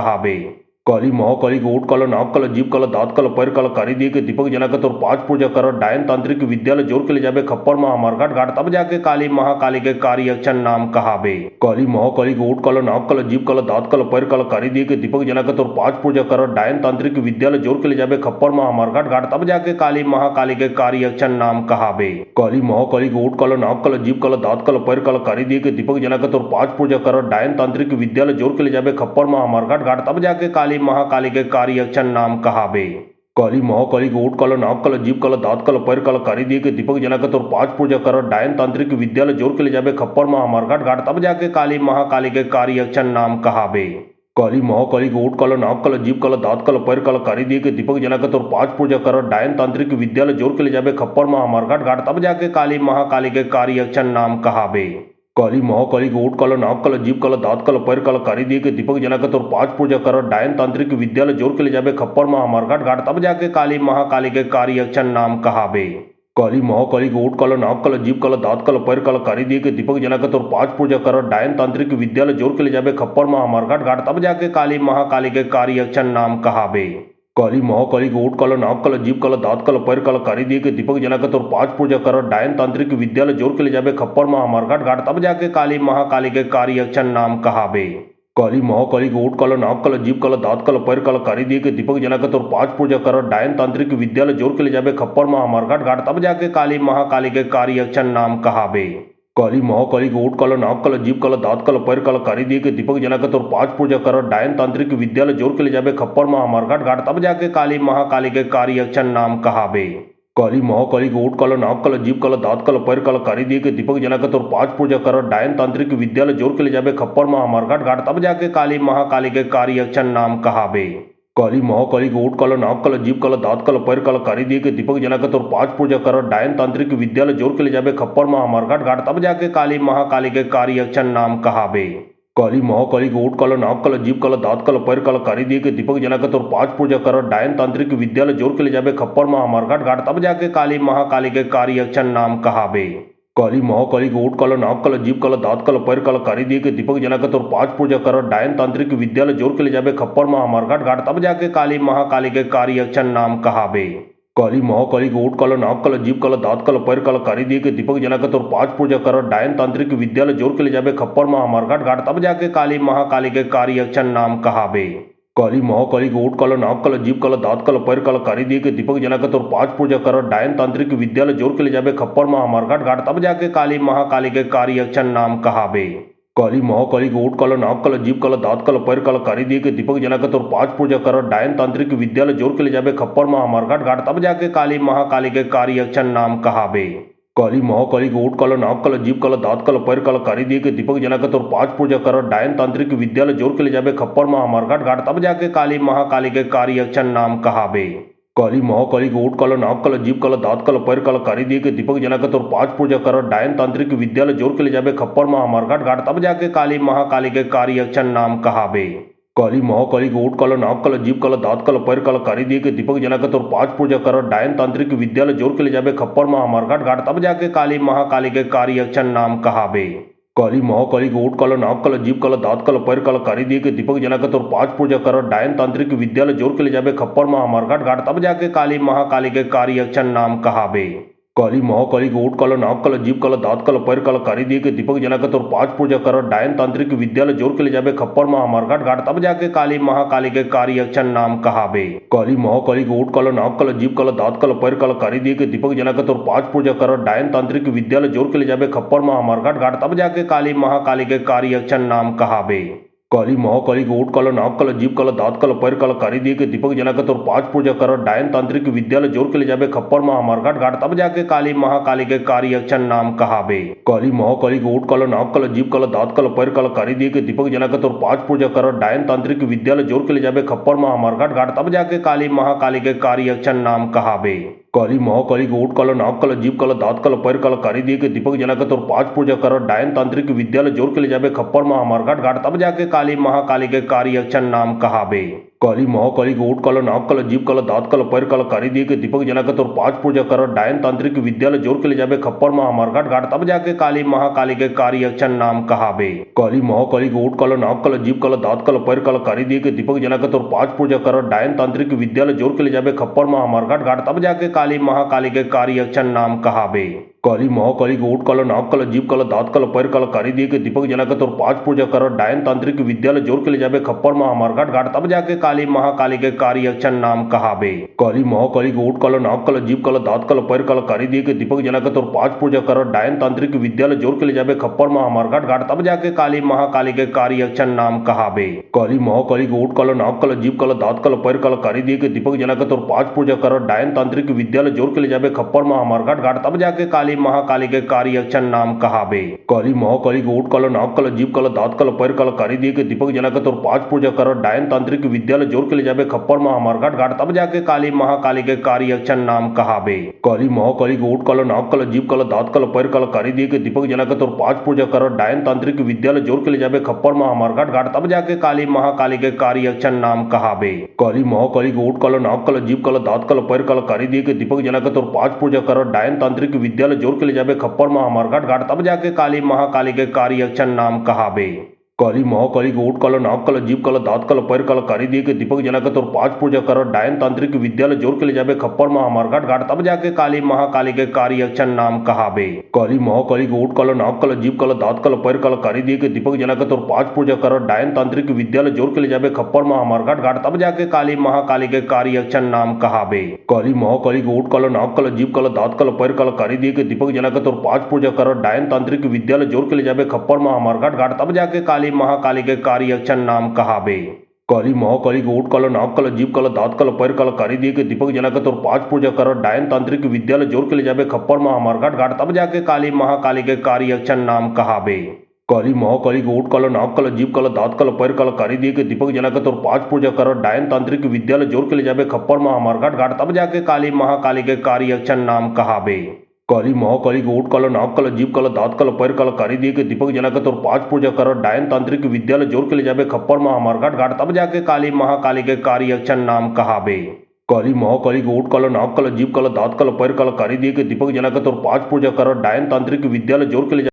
S1: काली महाकाली के ओट काला नाक काला जीभ काला दांत काला पैर काला कारी दिए के दीपक जलाकर और पांच पूजा कर डायन तांत्रिक विद्यालय जोर के ले जाबे खप्पर महामार्गाट घाट तब जाके काली महाकाली के कार्य अक्षर नाम कहाबे। काली महाकाली के ओट काला नाक काला जीभ काला दांत काला पैर काला कारी दिए के दीपक जलाकर और पांच पूजा कर डायन तांत्रिक विद्यालय जोर के ले जाबे खप्पर महामार्गाट घाट तब जाके काली महाकाली के कार्य अक्षर नाम कहाबे। काली महाकाली के ओट काला नाक काला जीभ काला दांत काला पैर काला कारी दिए के दीपक जलाकर और पांच पूजा कर डायन तांत्रिक विद्यालय जोर के ले जाबे खप्पर महामार्गाट घाट तब जाके काली महाकाली के कार्य अक्षर नाम कहाबे। काली महाकाली के ओट काला नाक काला जीभ काला दांत काला पैर काला कारी दिए के दीपक जलाकर और पांच पूजा कर डायन तांत्रिक विद्यालय जोर के ले जाबे खप्पर महामार्गाट घाट तब जाके काली महाकाली के कार्य अक्षर नाम कहाबे। काली महाकाली के ओट काला नाक काला जीभ काला दांत काला पैर काला कारी दिए के दीपक जलाकर और पांच पूजा कर डायन तांत्रिक विद्यालय जोर के ले जाबे खप्पर महामार्गाट घाट तब जाके काली महाकाली के कार्य अक्षर नाम कहाबे। काली महाकाली के ओट काला नाक काला जीभ काला दांत काला पैर काला कारी दिए के दीपक जलाकर और पांच पूजा कर डायन तांत्रिक विद्यालय जोर के ले जाबे खप्पर महामार्गाट घाट तब जाके काली महाकाली के कार्य अक्षर नाम कहाबे। काली महाकाली के ओट काला नाक काला जीभ काला दांत काला पैर काला कारी दिए के दीपक जलाकर और पांच पूजा कर डायन तांत्रिक विद्यालय जोर के ले जाबे खप्पर महामार्गाट घाट तब जाके काली महाकाली के कार्य अक्षर नाम कहाबे। काली महाकाली के ओट काला नाक काला जीभ काला दांत काला पैर काला कारी दिए के दीपक जलाकर और पांच पूजा कर डायन तांत्रिक विद्यालय जोर के ले जाबे खप्पर महामार्गाट घाट तब जाके काली महाकाली के कार्य अक्षर नाम कहाबे। काली महाकाली के ओट काला नाक काला जीभ काला दांत काला पैर काला कारी दिए के दीपक जलाकर और पांच पूजा कर डायन तांत्रिक विद्यालय जोर के ले जाबे खप्पर महामार्घाट घाट तब जाके काली महाकाली के कार्य अक्षर नाम कहाबे। काली महाकाली के ओट काला नाक काला जीभ काला दांत काला पैर काला कारी दिए के दीपक जलाकर और पांच पूजा कर डायन तांत्रिक विद्यालय जोर के ले जाबे खप्पर महामार्घाट घाट तब जाके काली महाकाली के कार्य अक्षर नाम कहाबे। काली महाकाली के ओट काला नाक काला जीभ काला दांत काला पैर काला कारी दिए के दीपक जलाकर और पांच पूजा कर डायन तांत्रिक विद्यालय जोर के ले जाबे खप्पर महामार्घाट घाट तब जाके काली महाकाली के कार्य अक्षर नाम कहाबे। काली महाकाली के ओट काला नाक काला जीभ काला दांत काला पैर काला कारी दिए के दीपक जलाकर और पांच पूजा कर डायन तांत्रिक विद्यालय जोर के ले जाबे खप्पर महामार्घाट घाट तब जाके काली महाकाली के कार्य अक्षर नाम कहाबे। काली महाकाली के ओट काला नाक काला जीभ काला दांत काला पैर काला कारी दिए के दीपक जलाकर और पांच पूजा कर डायन तांत्रिक विद्यालय जोर के ले जाबे खप्पर महामार्घाट घाट तब जाके काली महाकाली के कार्य अक्षर नाम कहाबे। काली महाकाली के ओट काला नाक काला जीभ काला दांत काला पैर काला कारी दिए के दीपक जलाकर और पांच पूजा कर डायन तांत्रिक विद्यालय जोर के ले जाबे खप्पर महामार्घाट घाट तब जाके काली महाकाली के कार्य अक्षर नाम कहाबे। काली महाकाली के ओट काला नाक काला जीभ काला दांत काला पैर काला कारी दिए के दीपक जलाकर और पांच पूजा कर डायन तांत्रिक विद्यालय जोर के ले जाबे खप्पर महामार्घाट घाट तब जाके काली महाकाली के कार्य अक्षर नाम कहाबे। काली महाकाली के ओट काला नाक काला जीभ काला दांत काला पैर काला कारी दिए के दीपक जलाकर और पांच पूजा कर डायन तांत्रिक विद्यालय जोर के ले जाबे खप्पर महामार्घाट घाट तब जाके काली महाकाली के कार्य अक्षर नाम कहाबे। काली महाकाली के ओट काला नाक काला जीभ काला दांत काला पैर काला कारी दिए के दीपक जलाकर और पांच पूजा कर डायन तांत्रिक विद्यालय जोर के ले जाबे खप्पर महामार्घाट घाट तब जाके काली महाकाली के कार्य अक्षर नाम कहाबे। काली महाकाली के ओट काला नाक काला जीभ काला दांत काला पैर काला कारी दिए के दीपक जलाकर और पांच पूजा कर डायन तांत्रिक विद्यालय जोर के ले जाबे खप्पर महामार्घाट घाट तब जाके काली महाकाली के कार्य अक्षर नाम कहाबे। काली महाकाली के ओट काला नाक काला जीभ काला दांत काला पैर काला कारी दिए के दीपक जलाकर और पांच पूजा कर डायन तांत्रिक विद्यालय जोर के ले जाबे खप्पर महामार्घाट घाट तब जाके काली महाकाली के कार्य अक्षर नाम कहाबे। काली महाकाली के ओट काला नाक काला जीभ काला दांत काला पैर काला कारी दिए के दीपक जलाकर और पांच पूजा कर डायन तांत्रिक विद्यालय जोर के ले जाबे खप्पर महामार्घाट घाट तब जाके काली महाकाली के कार्य अक्षर नाम कहाबे। काली महाकाली के ओट काला नाक काला जीभ काला दांत काला पैर काला कारी दिए के दीपक जलाकर और पांच पूजा कर डायन तांत्रिक विद्यालय जोर के ले जाबे खप्पर महामार्घाट घाट तब जाके काली महाकाली के कार्य अक्षर नाम कहाबे। काली महाकाली के ओट काला नाक काला जीभ काला दांत काला पैर काला कारी दिए के दीपक जलाकर और पांच पूजा कर डायन तांत्रिक विद्यालय जोर के ले जाबे खप्पर महामार्घाट घाट तब जाके काली महाकाली के कार्य अक्षर नाम कहाबे। काली महाकाली के ओट काला नाक काला जीभ काला दांत काला पैर काला कारी दिए के दीपक जलाकर और पांच पूजा कर डायन तांत्रिक विद्यालय जोर के ले जाबे खप्पर महामार्घाट घाट तब जाके काली महाकाली के कार्य अक्षर नाम कहाबे। काली महाकाली के ओट काला नाक काला जीभ काला दांत काला पैर काला कारी दिए के दीपक जलाकर और पांच पूजा कर डायन तांत्रिक विद्यालय जोर के ले जाबे खप्पर महामार्घाट घाट तब जाके काली महाकाली के कार्य अक्षर नाम कहाबे। काली महाकाली के ओट काला नाक काला जीभ काला दांत काला पैर काला कारी दिए के दीपक जलाकर और पांच पूजा कर डायन तांत्रिक विद्यालय जोर के ले जाबे खप्पर महामार्घाट घाट तब जाके काली महाकाली के कार्य अक्षर नाम कहाबे। काली महाकाली के ओट काला नाक काला जीभ काला दांत काला पैर काला कारी दिए के दीपक जलाकर और पांच पूजा कर डायन तांत्रिक विद्यालय जोर के ले जाबे खप्पर महामार्घाट घाट तब जाके काली महाकाली के कार्य अक्षर नाम कहाबे। काली महाकाली के ओट काला नाक काला जीभ काला दांत काला पैर काला कारी दिए के दीपक जलाकर और पांच पूजा कर डायन तांत्रिक विद्यालय जोर के ले जाबे खप्पर महामार्घाट घाट तब जाके काली महाकाली के कार्य अक्षर नाम कहाबे। काली महाकाली के ओट काला नाक काला जीभ काला दांत काला पैर काला कारी दिए के दीपक जलाकर और पांच पूजा कर डायन तांत्रिक विद्यालय जोर के ले जाबे खप्पर महामार्घाट घाट तब जाके काली महाकाली के कार्य अक्षर नाम कहाबे। काली महाकाली के ओट काला नाक काला जीभ काला दांत काला पैर काला कारी दिए के दीपक जलाकर और पांच पूजा कर डायन तांत्रिक विद्यालय जोर के ले जाबे खप्पर महामार्घाट घाट तब जाके काली महाकाली के कार्य अक्षर नाम कहाबे। काली महाकाली के ओट काला नाक काला जीभ काला दांत काला पैर काला कारी दिए के दीपक जलाकर और पांच पूजा कर डायन तांत्रिक विद्यालय जोर के ले जाबे खप्पर महामार्घाट घाट तब जाके काली महाकाली के कार्य अक्षर नाम कहाबे। काली महाकाली के ओट काला नाक काला जीभ काला दांत काला पैर काला कारी दिए के दीपक जलाकर और पांच पूजा कर डायन तांत्रिक विद्यालय जोर के ले जाबे खप्पर महामार्घाट घाट तब जाके काली महाकाली के कार्य अक्षर नाम कहाबे। काली महाकाली के ओट काला नाक काला जीभ काला दांत काला पैर काला कारी दिए के दीपक जलाकर और पांच पूजा कर डायन तांत्रिक विद्यालय जोर के ले जाबे खप्पर महामार्घाट घाट तब जाके काली महाकाली के कार्य अक्षर नाम कहाबे। काली महाकाली के ओट काला नाक काला जीभ काला दांत काला पैर काला कारी दिए के दीपक जलाकर और पांच पूजा कर डायन तांत्रिक विद्यालय जोर के ले जाबे खप्पर महामार्घाट घाट तब जाके काली महाकाली के कार्य अक्षर नाम कहाबे। काली महाकाली के ओट काला नाक काला जीभ काला दांत काला पैर काला कारी दिए के दीपक जलाकर और 5 पूजा कर डायन तांत्रिक विद्यालय जोर के ले जाबे खप्पर महामार घाट घाट तब जाके काली महाकाली के कार्य अक्षर नाम कहाबे। काली महाकाली के ओट काला नाक काला जीभ काला दांत काला पैर काला कारी दिए के दीपक जलाकर और 5 पूजा कर डायन तांत्रिक विद्यालय जोर के ले जाबे खप्पर महामार घाट घाट तब जाके काली महाकाली के कार्य अक्षर नाम कहाबे। काली महाकाली के ओट काला नाक काला जीभ काला दांत काला पैर काला कारी दिए के दीपक जलाकर और 5 पूजा कर डायन तांत्रिक विद्यालय जोर के ले जाबे खप्पर महामार घाट घाट तब जाके काली महाकाली के कार्य अक्षर नाम कहाबे। काली महाकाली के ओट काला नाक काला जीभ काला दांत काला पैर काला कारी दिए के दीपक जलाकर और 5 पूजा कर डायन तांत्रिक विद्यालय जोर के ले जाबे खप्पर महामार घाट घाट तब जाके काली महाकाली के कार्य अक्षर नाम कहाबे। काली महाकाली के ओट काला नाक काला जीभ काला दांत काला पैर काला कारी दिए के दीपक जलाकर और 5 पूजा कर डायन तांत्रिक विद्यालय जोर के ले जाबे खप्पर महामार घाट घाट तब जाके काली महाकाली के कार्य अक्षर नाम कहाबे। काली महाकाली के ओट काला नाक काला जीभ काला दांत काला पैर काला कारी दिए के दीपक जलाकर और 5 पूजा कर डायन तांत्रिक विद्यालय जोर के ले जाबे खप्पर महामार घाट घाट तब जाके काली महाकाली के कार्य अक्षर नाम कहाबे। काली महाकाली के ओट काला नाक काला जीभ काला दांत काला पैर काला कारी दिए के दीपक जलाकर और 5 पूजा कर डायन तांत्रिक विद्यालय जोर के ले